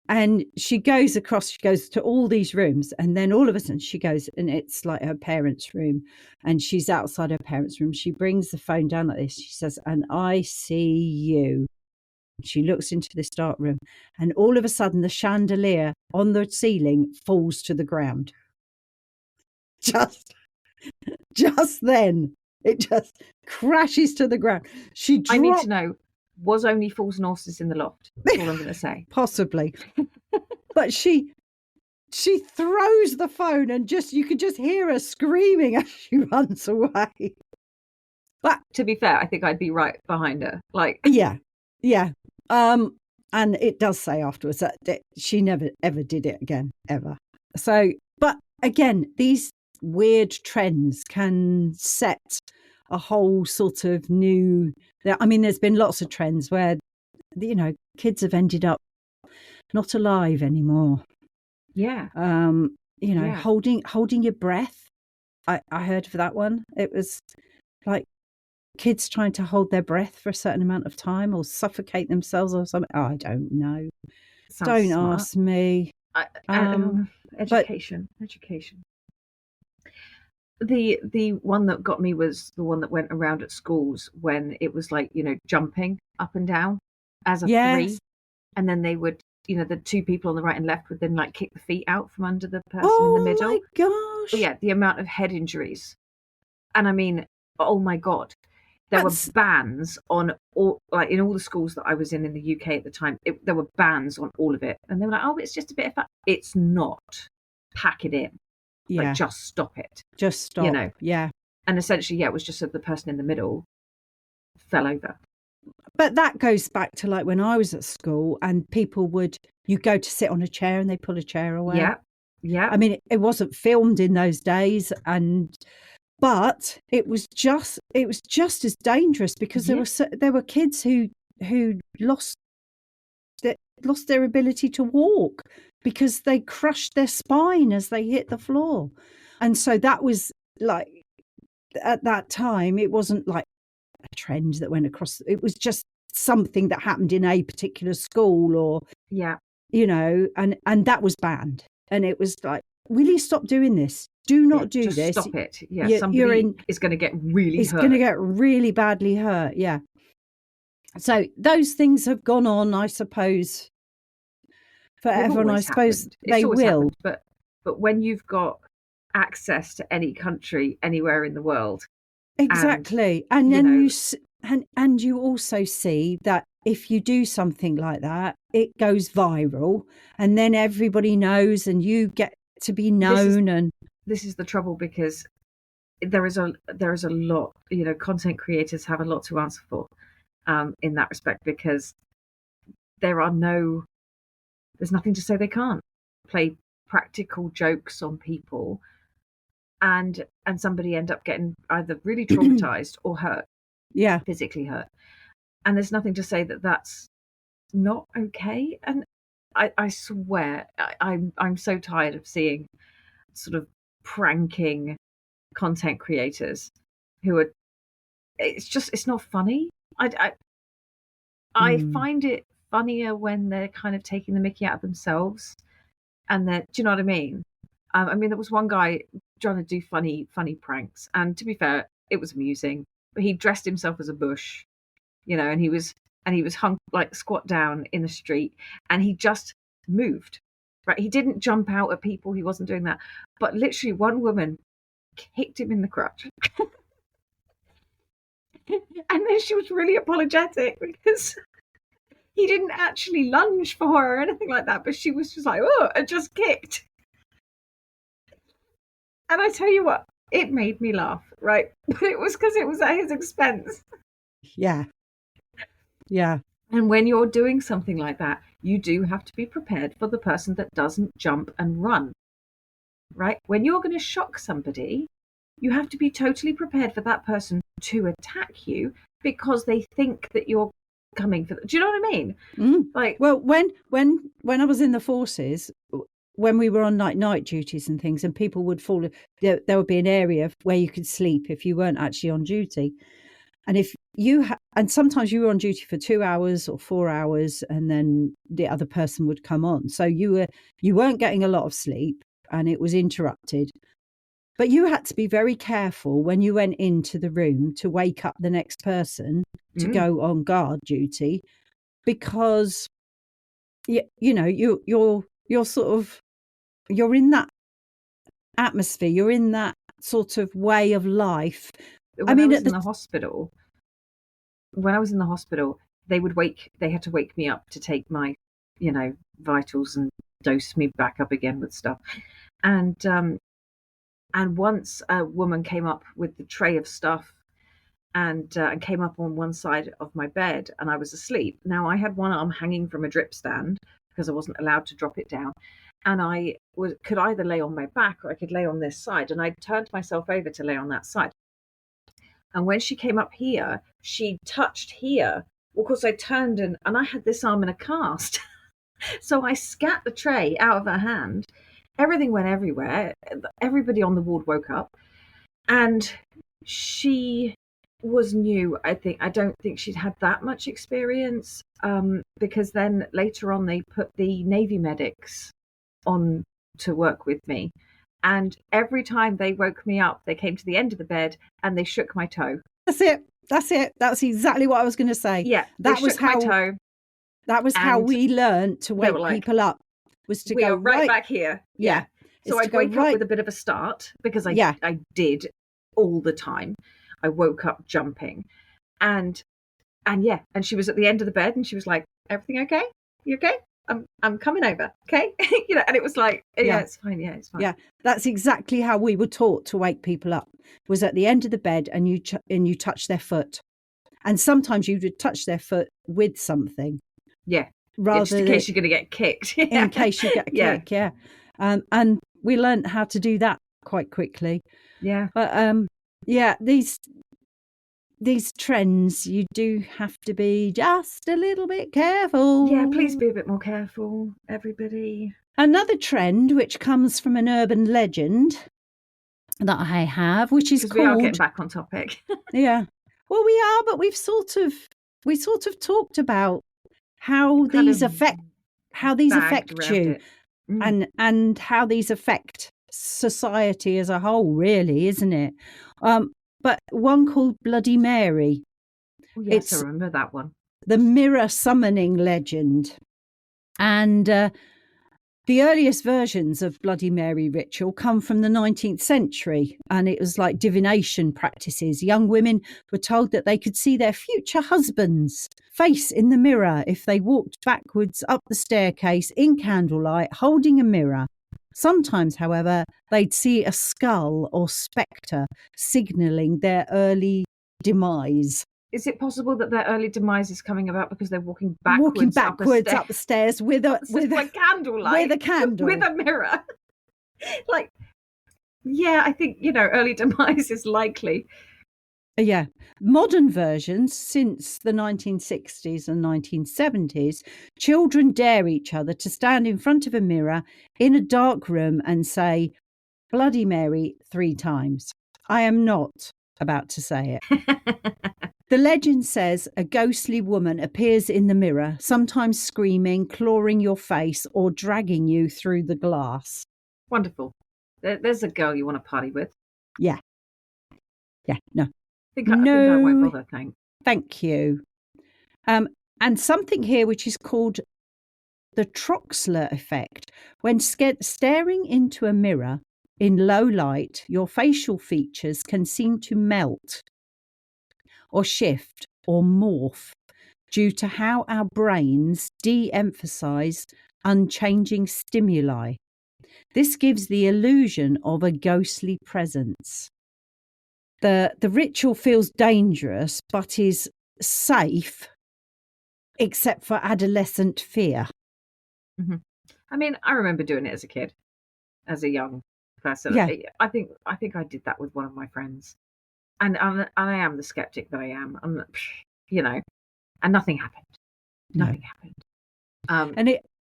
And she goes to all these rooms, and then all of a sudden she goes, and it's like her parents' room, and she's outside her parents' room. She brings the phone down like this. She says, "And I see you." She looks into this dark room, and all of a sudden the chandelier on the ceiling falls to the ground. Just then, it just crashes to the ground. I need to know, was only fools and horses in the loft? That's all I'm going to say. Possibly. But she throws the phone, and you could just hear her screaming as she runs away. But to be fair, I think I'd be right behind her. Like, yeah. And it does say afterwards that she never ever did it again, ever. So, but again, these weird trends can set a whole sort of new. I mean, there's been lots of trends where, kids have ended up not alive anymore. Yeah. Holding your breath. I heard of that one. It was like kids trying to hold their breath for a certain amount of time or suffocate themselves or something. Oh, I don't know. Don't ask me. Education. The one that got me was the one that went around at schools when it was like, jumping up and down as a three. And then they would, the two people on the right and left would then like kick the feet out from under the person in the middle. Oh my gosh. But yeah, the amount of head injuries. And I mean, oh my God. There were bans on all, like in all the schools that I was in the UK at the time, there were bans on all of it. And they were like, "Oh, it's just a bit of fun." It's not. Pack it in. Yeah. Like, just stop it. Just stop. Yeah. And essentially, it was just that the person in the middle fell over. But that goes back to like when I was at school, and you go to sit on a chair and they pull a chair away. Yeah. Yeah. I mean, it wasn't filmed in those days, but it was just as dangerous because there were kids who lost their ability to walk because they crushed their spine as they hit the floor. And so that was like, at that time, it wasn't like a trend that went across. It was just something that happened in a particular school, or and that was banned. And it was like, will you stop doing this? Do not do this. Stop it. Yeah, somebody is going to get really hurt. It's going to get really badly hurt, yeah. So those things have gone on, I suppose, forever, and I suppose they will. Happened, but when you've got access to any country, anywhere in the world. Exactly. And then and you also see that if you do something like that, it goes viral, and then everybody knows, and you get to be known. This is the trouble, because there is a lot, content creators have a lot to answer for in that respect, because there's nothing to say they can't play practical jokes on people and somebody end up getting either really traumatized or hurt. Yeah. Physically hurt. And there's nothing to say that that's not okay. And I swear, I'm so tired of seeing sort of pranking content creators who are, it's not funny. I find it funnier when they're kind of taking the mickey out of themselves, and do you know what I mean? I mean, there was one guy trying to do funny pranks, and to be fair, it was amusing, but he dressed himself as a bush, and he was and he was hung like squat down in the street, and he just moved. Right, he didn't jump out at people. He wasn't doing that. But literally, one woman kicked him in the crotch, and then she was really apologetic because he didn't actually lunge for her or anything like that. But she was just like, "Oh, I just kicked." And I tell you what, it made me laugh, right? But it was because it was at his expense. Yeah. Yeah. And when you're doing something like that, you do have to be prepared for the person that doesn't jump and run, right? When you're going to shock somebody, you have to be totally prepared for that person to attack you because they think that you're coming for them. Do you know what I mean? Like, well, when I was in the forces, when we were on night duties and things, and people would fall, there would be an area where you could sleep if you weren't actually on duty. And if you and sometimes you were on duty for 2 hours or 4 hours, and then the other person would come on. So you weren't getting a lot of sleep, and it was interrupted. But you had to be very careful when you went into the room to wake up the next person to go on guard duty, because you're sort of, you're in that atmosphere, you're in that sort of way of life. when I was in the hospital, they had to wake me up to take my, vitals and dose me back up again with stuff. And once a woman came up with the tray of stuff and came up on one side of my bed, and I was asleep. Now I had one arm hanging from a drip stand because I wasn't allowed to drop it down. And I could either lay on my back or I could lay on this side. And I turned myself over to lay on that side. And when she came up here, she touched here. Well, of course, I turned and I had this arm in a cast. So I scat the tray out of her hand. Everything went everywhere. Everybody on the ward woke up. And she was new. I don't think she'd had that much experience, because then later on they put the Navy medics on to work with me. And every time they woke me up, they came to the end of the bed and they shook my toe. That's it. That's exactly what I was going to say. Yeah, that was how. My toe. That was how we learned to wake people up. Was to go right back here. Yeah. So I'd wake up with a bit of a start because I did all the time. I woke up jumping, and she was at the end of the bed and she was like, "Everything okay? You okay? I'm coming over, okay?" And it was like, yeah, it's fine. Yeah, it's fine. Yeah, that's exactly how we were taught to wake people up. Was at the end of the bed and you touch their foot, and sometimes you would touch their foot with something. Yeah, rather just in case you're going to get kicked. In case you get kicked, yeah. And we learned how to do that quite quickly. Yeah, but these trends, you do have to be just a little bit careful. Yeah, please be a bit more careful, everybody. Another trend which comes from an urban legend that I have, which is called... We are getting back on topic. Yeah. Well, we are, but we sort of talked about how these affect you, and how these affect society as a whole, really, isn't it? But one called Bloody Mary. Oh, yes, I remember that one. The mirror summoning legend. And the earliest versions of Bloody Mary ritual come from the 19th century, and it was like divination practices. Young women were told that they could see their future husband's face in the mirror if they walked backwards up the staircase in candlelight, holding a mirror. Sometimes, however, they'd see a skull or spectre signalling their early demise. Is it possible that their early demise is coming about because they're walking backwards up the stairs with a candlelight, with a candle, with a mirror? Like, yeah, I think early demise is likely. Yeah, modern versions since the 1960s and 1970s, children dare each other to stand in front of a mirror in a dark room and say Bloody Mary 3 times. I am not about to say it. The legend says a ghostly woman appears in the mirror, sometimes screaming, clawing your face, or dragging you through the glass. Wonderful. There's a girl you want to party with. Yeah. Yeah, no. I think I won't bother, thank you. And something here which is called the Troxler effect. When staring into a mirror in low light, your facial features can seem to melt or shift or morph due to how our brains de-emphasize unchanging stimuli. This gives the illusion of a ghostly presence. The ritual feels dangerous but is safe except for adolescent fear. Mm-hmm. I mean, I remember doing it as a kid, as a young person. Yeah. I think I did that with one of my friends, and I am the skeptic that I am. And nothing happened. No. Nothing happened.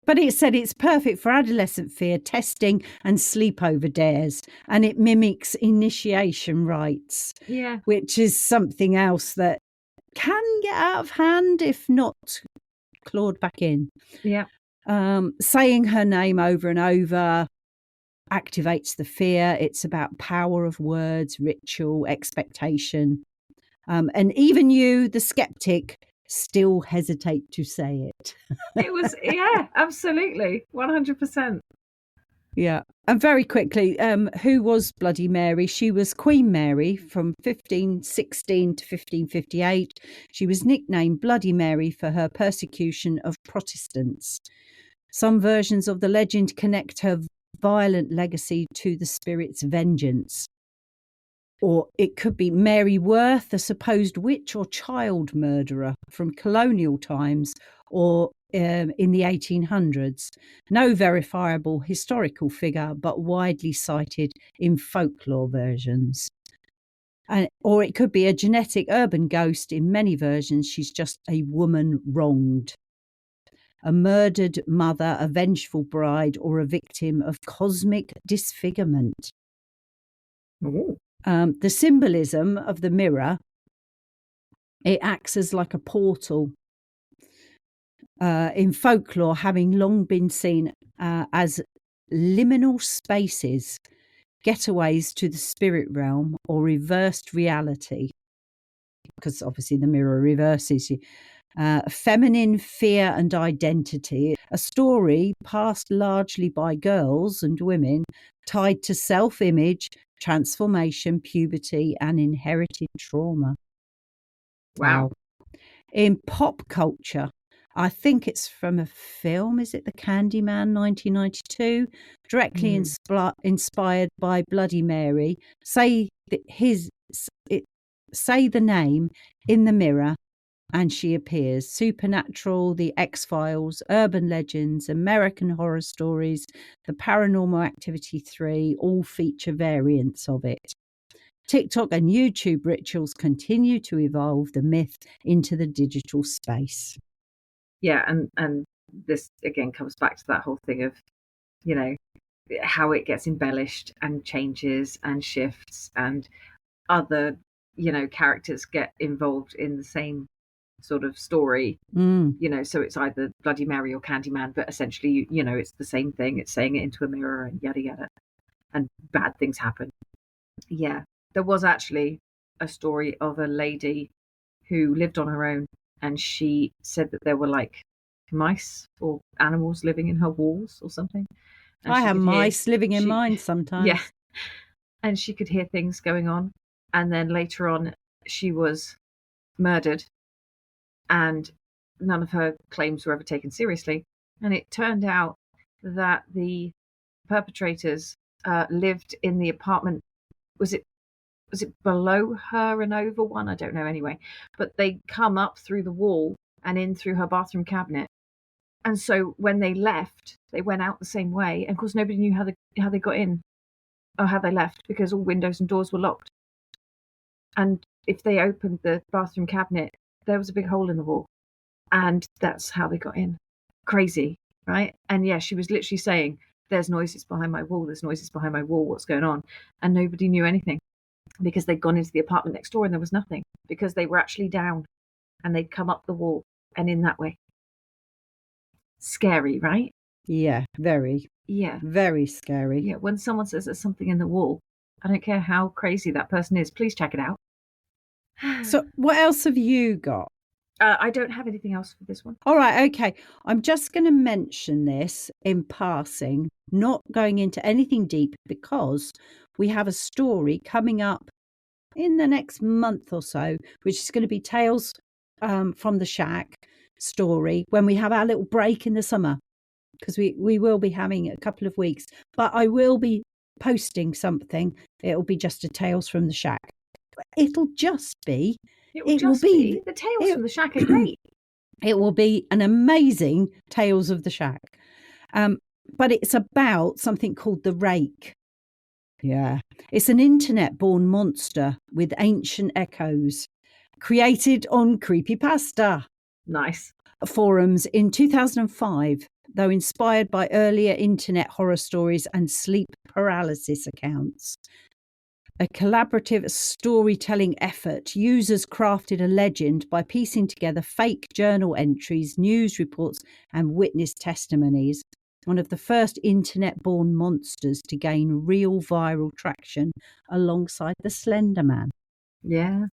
But it said it's perfect for adolescent fear, testing, and sleepover dares, and it mimics initiation rites. Yeah, which is something else that can get out of hand if not clawed back in. yeah. Saying her name over and over activates the fear. It's about power of words, ritual, expectation. And even you, the skeptic, still hesitate to say it. It was, yeah, absolutely, 100%. Yeah. And very quickly, who was Bloody Mary? She was Queen Mary from 1516 to 1558. She was nicknamed Bloody Mary for her persecution of Protestants. Some versions of the legend connect her violent legacy to the spirit's vengeance. Or it could be Mary Worth, a supposed witch or child murderer from colonial times or in the 1800s. No verifiable historical figure, but widely cited in folklore versions. Or it could be a genetic urban ghost. In many versions, she's just a woman wronged. A murdered mother, a vengeful bride, or a victim of cosmic disfigurement. Ooh. The symbolism of the mirror, it acts as like a portal. In folklore, having long been seen as liminal spaces, getaways to the spirit realm or reversed reality, because obviously the mirror reverses you. Feminine fear and identity, a story passed largely by girls and women tied to self-image, transformation, puberty, and inherited trauma. Wow. In pop culture, I think it's from a film, is it The Candyman 1992? Directly inspired by Bloody Mary. Say the name in the mirror and she appears. Supernatural, The X-Files, Urban Legends, American Horror Stories, The Paranormal Activity 3 all feature variants of it. TikTok and YouTube rituals continue to evolve the myth into the digital space. Yeah, and this again comes back to that whole thing of, how it gets embellished and changes and shifts, and other, characters get involved in the same sort of story. So it's either Bloody Mary or Candyman, but essentially, it's the same thing. It's saying it into a mirror and yada yada, and bad things happen. Yeah, there was actually a story of a lady who lived on her own, and she said that there were like mice or animals living in her walls or something. And I have mice living in mine sometimes. Yeah, and she could hear things going on. And then later on, she was murdered, and none of her claims were ever taken seriously. And it turned out that the perpetrators lived in the apartment. Was it below her and over one? I don't know anyway. But they come up through the wall and in through her bathroom cabinet. And so when they left, they went out the same way. And of course, nobody knew how they got in or how they left, because all windows and doors were locked. And if they opened the bathroom cabinet, there was a big hole in the wall. And that's how they got in. Crazy, right? And yeah, she was literally saying, there's noises behind my wall. There's noises behind my wall. What's going on? And nobody knew anything, because they'd gone into the apartment next door and there was nothing, because they were actually down and they'd come up the wall and in that way. Scary, right? Yeah, very. Yeah. Very scary. Yeah, when someone says there's something in the wall, I don't care how crazy that person is, please check it out. So what else have you got? I don't have anything else for this one. All right, okay. I'm just going to mention this in passing, not going into anything deep, because we have a story coming up in the next month or so, which is going to be Tales from the Shack story when we have our little break in the summer, because we will be having a couple of weeks. But I will be posting something. It'll be just a Tales from the Shack. It'll just be. It will be the Tales from the Shack are great. It will be an amazing Tales of the Shack. But it's about something called the Rake. Yeah. It's an internet-born monster with ancient echoes, created on Creepypasta Nice. forums in 2005, though inspired by earlier internet horror stories and sleep paralysis accounts. A collaborative storytelling effort, users crafted a legend by piecing together fake journal entries, news reports, and witness testimonies. One of the first internet-born monsters to gain real viral traction alongside the Slender Man. Yeah.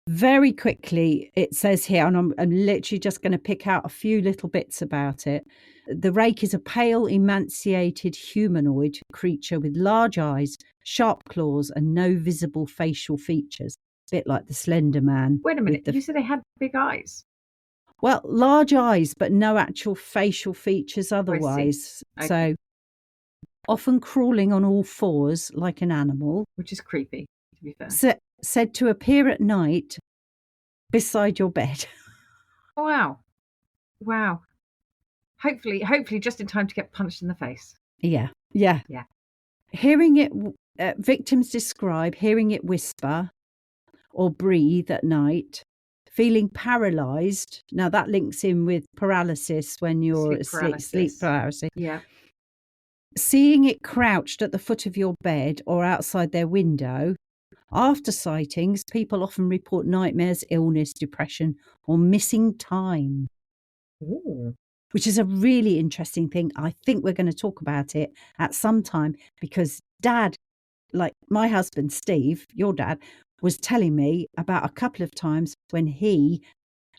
Very quickly, it says here, and I'm literally just going to pick out a few little bits about it. The Rake is a pale, emaciated humanoid creature with large eyes, sharp claws, and no visible facial features. A bit like the Slender Man. Wait a minute. You said they had big eyes. Well, large eyes, but no actual facial features otherwise. Okay. So often crawling on all fours like an animal. Which is creepy, to be fair. Said to appear at night beside your bed. Oh, wow. Hopefully just in time to get punched in the face. Yeah. Hearing it, victims describe hearing it whisper or breathe at night, feeling paralysed. Now that links in with paralysis when you're sleep paralysis. Yeah. Seeing it crouched at the foot of your bed or outside their window. After sightings, people often report nightmares, illness, depression, or missing time. Ooh. Which is a really interesting thing. I think we're going to talk about it at some time, because Dad, like my husband, Steve, your dad, was telling me about a couple of times when he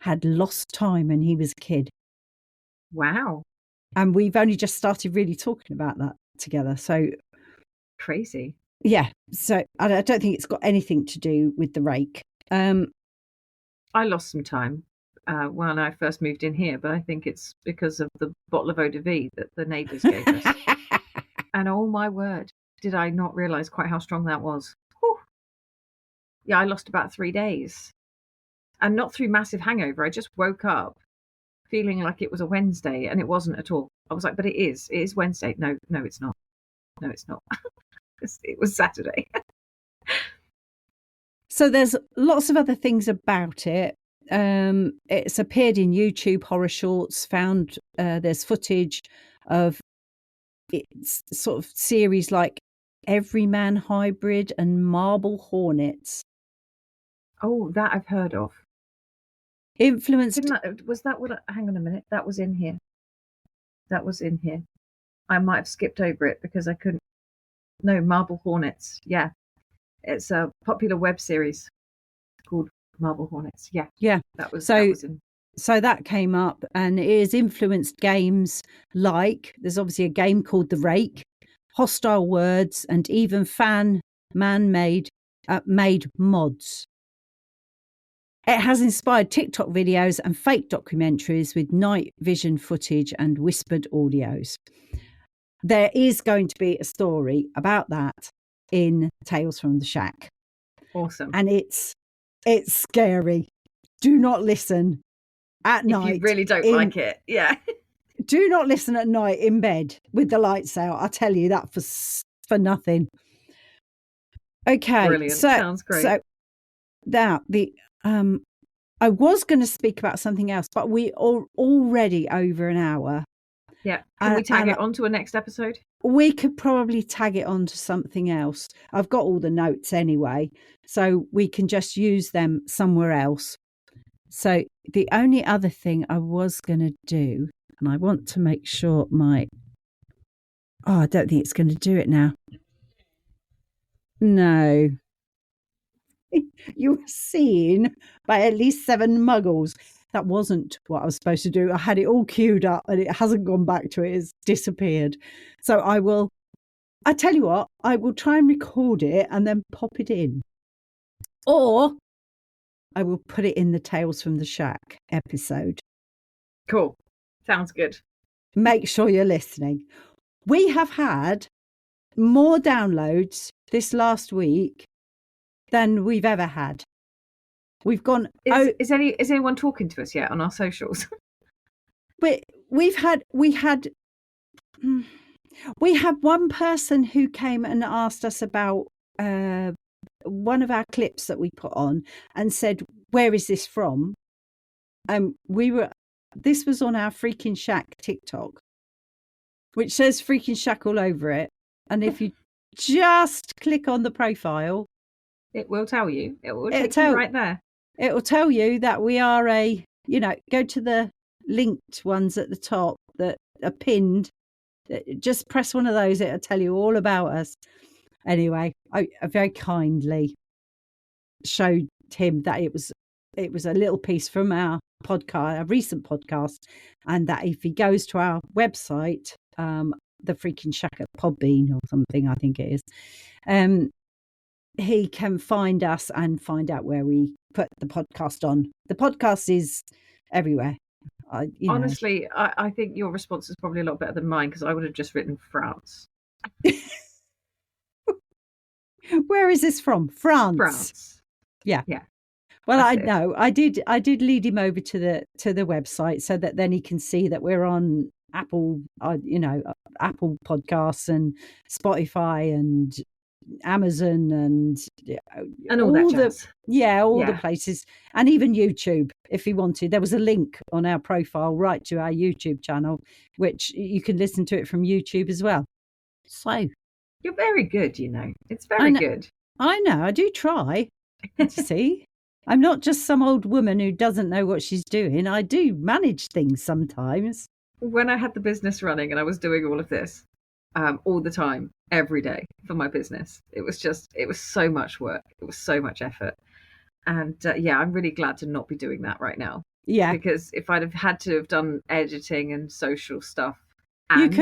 had lost time when he was a kid. Wow. And we've only just started really talking about that together. So crazy. Yeah. So I don't think it's got anything to do with the Rake. I lost some time when I first moved in here, but I think it's because of the bottle of eau de vie that the neighbours gave us. And oh my word, did I not realise quite how strong that was. Whew. Yeah, I lost about 3 days. And not through massive hangover. I just woke up feeling like it was a Wednesday, and it wasn't at all. I was like, but it is. It is Wednesday. No, it's not. No, it's not. It was Saturday. So there's lots of other things about it. It's appeared in YouTube horror shorts. There's footage of it's sort of series like Everyman Hybrid and Marble Hornets. Oh, that I've heard of. Influenced. Was that what? Hang on a minute. That was in here. That was in here. I might have skipped over it because I couldn't. No, Marble Hornets. Yeah. It's a popular web series called Marble Hornets. Yeah. Yeah. That was in. So that came up, and it has influenced games like, there's obviously a game called The Rake, Hostile Words, and even made mods. It has inspired TikTok videos and fake documentaries with night vision footage and whispered audios. There is going to be a story about that in Tales from the Shack. Awesome. And it's scary. Do not listen at night. If you really don't like it. Yeah. Do not listen at night in bed with the lights out. I'll tell you that for nothing. Okay. Brilliant. Sounds great. So now I was going to speak about something else, but we are already over an hour. Yeah. Can we tag it onto a next episode? We could probably tag it onto something else. I've got all the notes anyway, so we can just use them somewhere else. So the only other thing I was going to do, and I want to make sure I don't think it's going to do it now. No. You were seen by at least 7 muggles. That wasn't what I was supposed to do. I had it all queued up and it hasn't gone back to it. It's disappeared. So I tell you what, I will try and record it and then pop it in. Or I will put it in the Tales from the Shack episode. Cool. Sounds good. Make sure you're listening. We have had more downloads this last week than we've ever had. We've gone. Is anyone talking to us yet on our socials? We had one person who came and asked us about one of our clips that we put on and said, "Where is this from?" This was on our Freakin Shack TikTok, which says Freakin Shack all over it. And if you just click on the profile, it will tell you. It will take you right there. It will tell you that we are go to the linked ones at the top that are pinned. Just press one of those. It'll tell you all about us. Anyway, I very kindly showed him that it was a little piece from our podcast, a recent podcast, and that if he goes to our website, the Freakin Shack at Podbean or something, I think it is, he can find us and find out where we put the podcast on. The podcast is everywhere. Honestly, I think your response is probably a lot better than mine because I would have just written France. Where is this from? France. Yeah. Well, I know. I did lead him over to the website so that then he can see that we're on Apple, Apple Podcasts and Spotify and Amazon and all that jazz. The places, and even YouTube if he wanted. There was a link on our profile right to our YouTube channel, which you can listen to it from YouTube as well. So you're very good, it's very good. I know, I do try. See, I'm not just some old woman who doesn't know what she's doing. I do manage things sometimes. When I had the business running and I was doing all of this all the time, every day for my business, it was so much work. It was so much effort. And I'm really glad to not be doing that right now. Yeah. Because if I'd have had to have done editing and social stuff and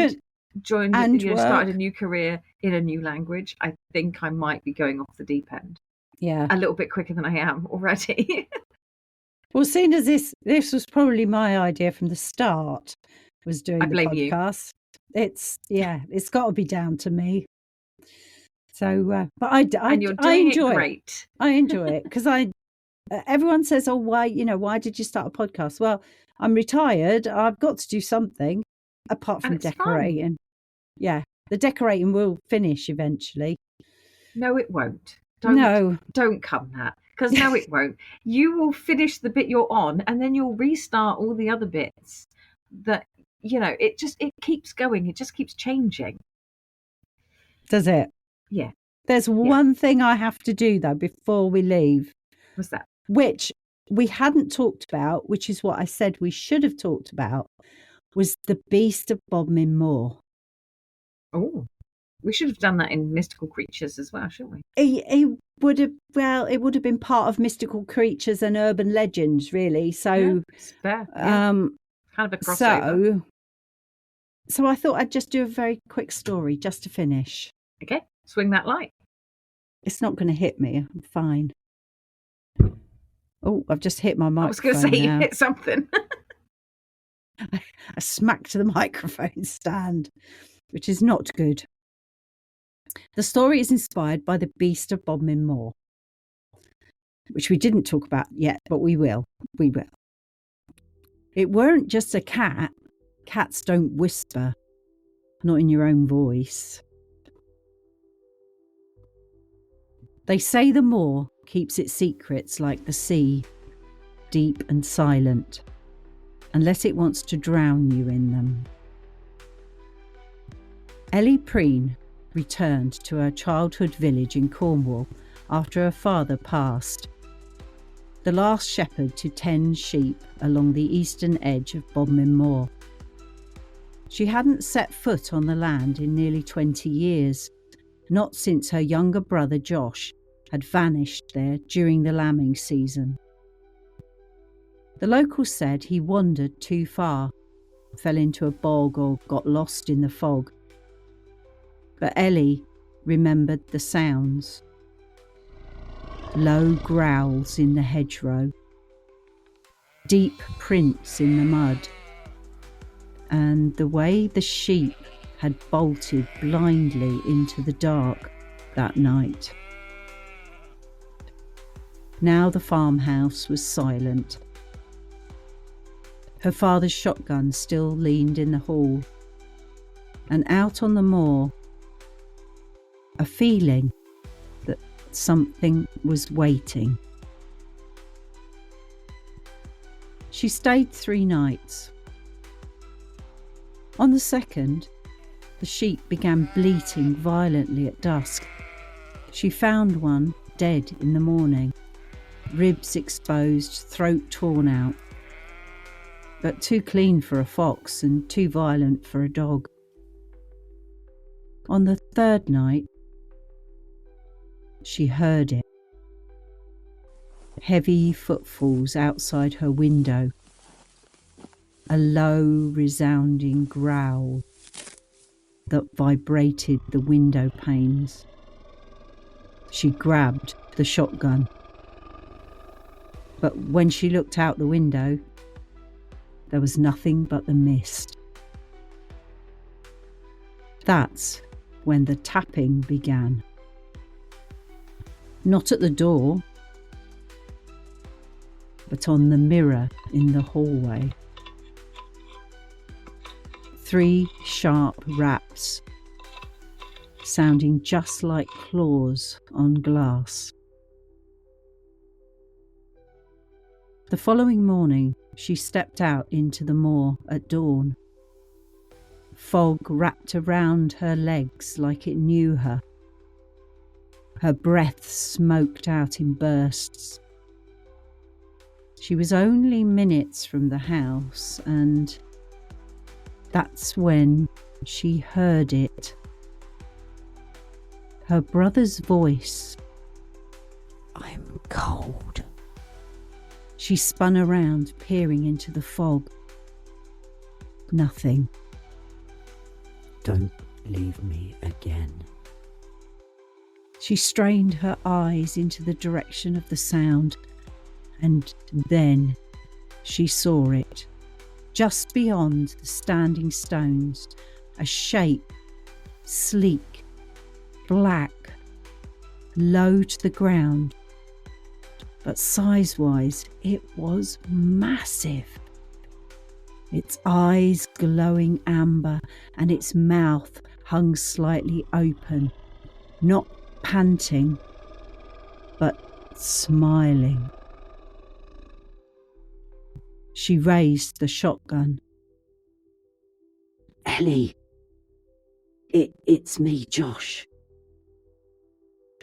started a new career in a new language, I think I might be going off the deep end. Yeah. A little bit quicker than I am already. Well, seeing as this was probably my idea from the start, was doing the podcast. It's got to be down to me. So, but I enjoy it. Great. I enjoy it because everyone says, "Oh, why did you start a podcast?" Well, I'm retired. I've got to do something apart from decorating. Fun. Yeah, the decorating will finish eventually. No, it won't. Don't come that. Because no, it won't. You will finish the bit you're on, and then you'll restart all the other bits. That it keeps going. It just keeps changing. Does it? Yeah. There's one thing I have to do though before we leave. What's that? Which we hadn't talked about, which is what I said we should have talked about, was the Beast of Bodmin Moor. Oh. We should have done that in Mystical Creatures as well, shouldn't we? It would have been part of Mystical Creatures and Urban Legends, really. So, fair. Kind of a crossover. So I thought I'd just do a very quick story just to finish. Okay, swing that light. It's not going to hit me. I'm fine. Oh, I've just hit my microphone. I was going to say you hit something. I smacked the microphone stand, which is not good. The story is inspired by the Beast of Bodmin Moor, which we didn't talk about yet, but we will. We will. It weren't just a cat. Cats don't whisper, not in your own voice. They say the moor keeps its secrets like the sea, deep and silent, unless it wants to drown you in them. Ellie Preen returned to her childhood village in Cornwall after her father passed, the last shepherd to tend sheep along the eastern edge of Bodmin Moor. She hadn't set foot on the land in nearly 20 years, not since her younger brother Josh had vanished there during the lambing season. The locals said he wandered too far, fell into a bog or got lost in the fog. But Ellie remembered the sounds. Low growls in the hedgerow, deep prints in the mud, and the way the sheep had bolted blindly into the dark that night. Now the farmhouse was silent. Her father's shotgun still leaned in the hall, and out on the moor, a feeling that something was waiting. She stayed 3 nights. On the second, the sheep began bleating violently at dusk. She found one dead in the morning, ribs exposed, throat torn out, but too clean for a fox and too violent for a dog. On the third night, she heard it. Heavy footfalls outside her window. A low, resounding growl that vibrated the window panes. She grabbed the shotgun. But when she looked out the window, there was nothing but the mist. That's when the tapping began. Not at the door, but on the mirror in the hallway. 3 sharp raps, sounding just like claws on glass. The following morning, she stepped out into the moor at dawn. Fog wrapped around her legs like it knew her. Her breath smoked out in bursts. She was only minutes from the house, and that's when she heard it. Her brother's voice. I'm cold. She spun around, peering into the fog. Nothing. Don't leave me again. She strained her eyes into the direction of the sound, and then she saw it. Just beyond the standing stones, a shape, sleek, black, low to the ground, but size-wise it was massive. Its eyes glowing amber and its mouth hung slightly open, not panting, but smiling. She raised the shotgun. Ellie, it's me, Josh.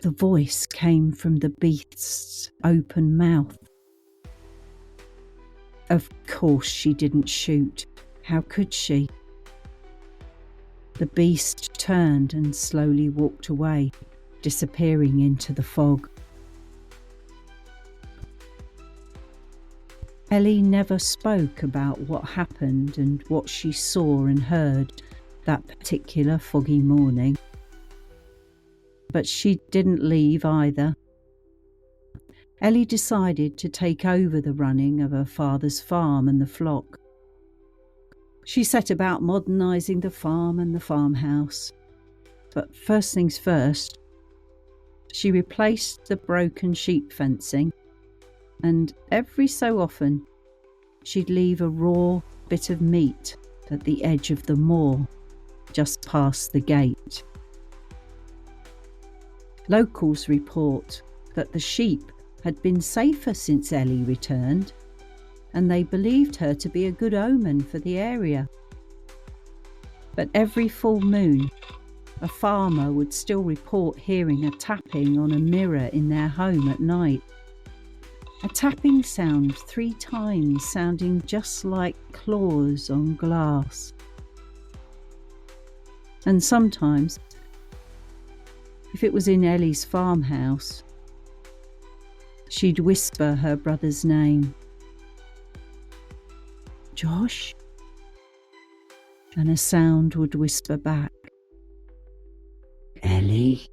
The voice came from the beast's open mouth. Of course she didn't shoot. How could she? The beast turned and slowly walked away, disappearing into the fog. Ellie never spoke about what happened and what she saw and heard that particular foggy morning. But she didn't leave either. Ellie decided to take over the running of her father's farm and the flock. She set about modernising the farm and the farmhouse. But first things first, she replaced the broken sheep fencing, and every so often she'd leave a raw bit of meat at the edge of the moor, just past the gate. Locals report that the sheep had been safer since Ellie returned, and they believed her to be a good omen for the area. But every full moon, a farmer would still report hearing a tapping on a mirror in their home at night. A tapping sound 3 times, sounding just like claws on glass. And sometimes, if it was in Ellie's farmhouse, She'd whisper her brother's name. Josh? And a sound would whisper back. Ellie?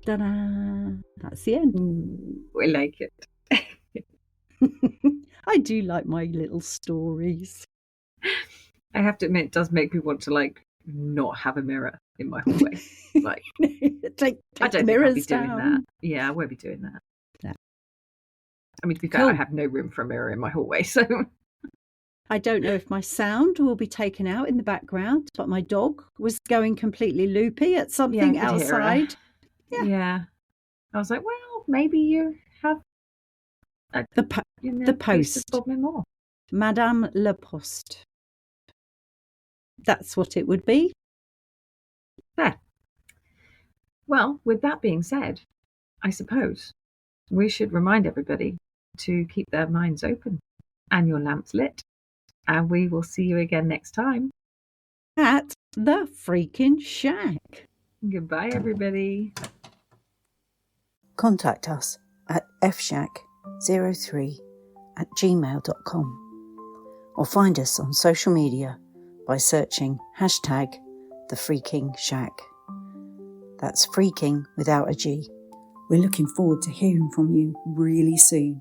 Ta-da! That's the end. I like it. I do like my little stories. I have to admit, it does make me want to like not have a mirror in my hallway. Like, take I the don't think I'll be mirrors doing down. that. Yeah, I won't be doing that. No. I mean, to be fair, Cool. I have no room for a mirror in my hallway, so I don't know if my sound will be taken out in the background, but my dog was going completely loopy at something I could hear her. outside. Yeah. Yeah. I was like, well, maybe you have The post. Bob me more. Madame La Poste. That's what it would be. There. Well, with that being said, I suppose we should remind everybody to keep their minds open and your lamps lit. And we will see you again next time. At the Freakin Shack. Goodbye, everybody. Contact us at fshack03@gmail.com or find us on social media by searching #The Freakin Shack. That's freaking without a G. We're looking forward to hearing from you really soon.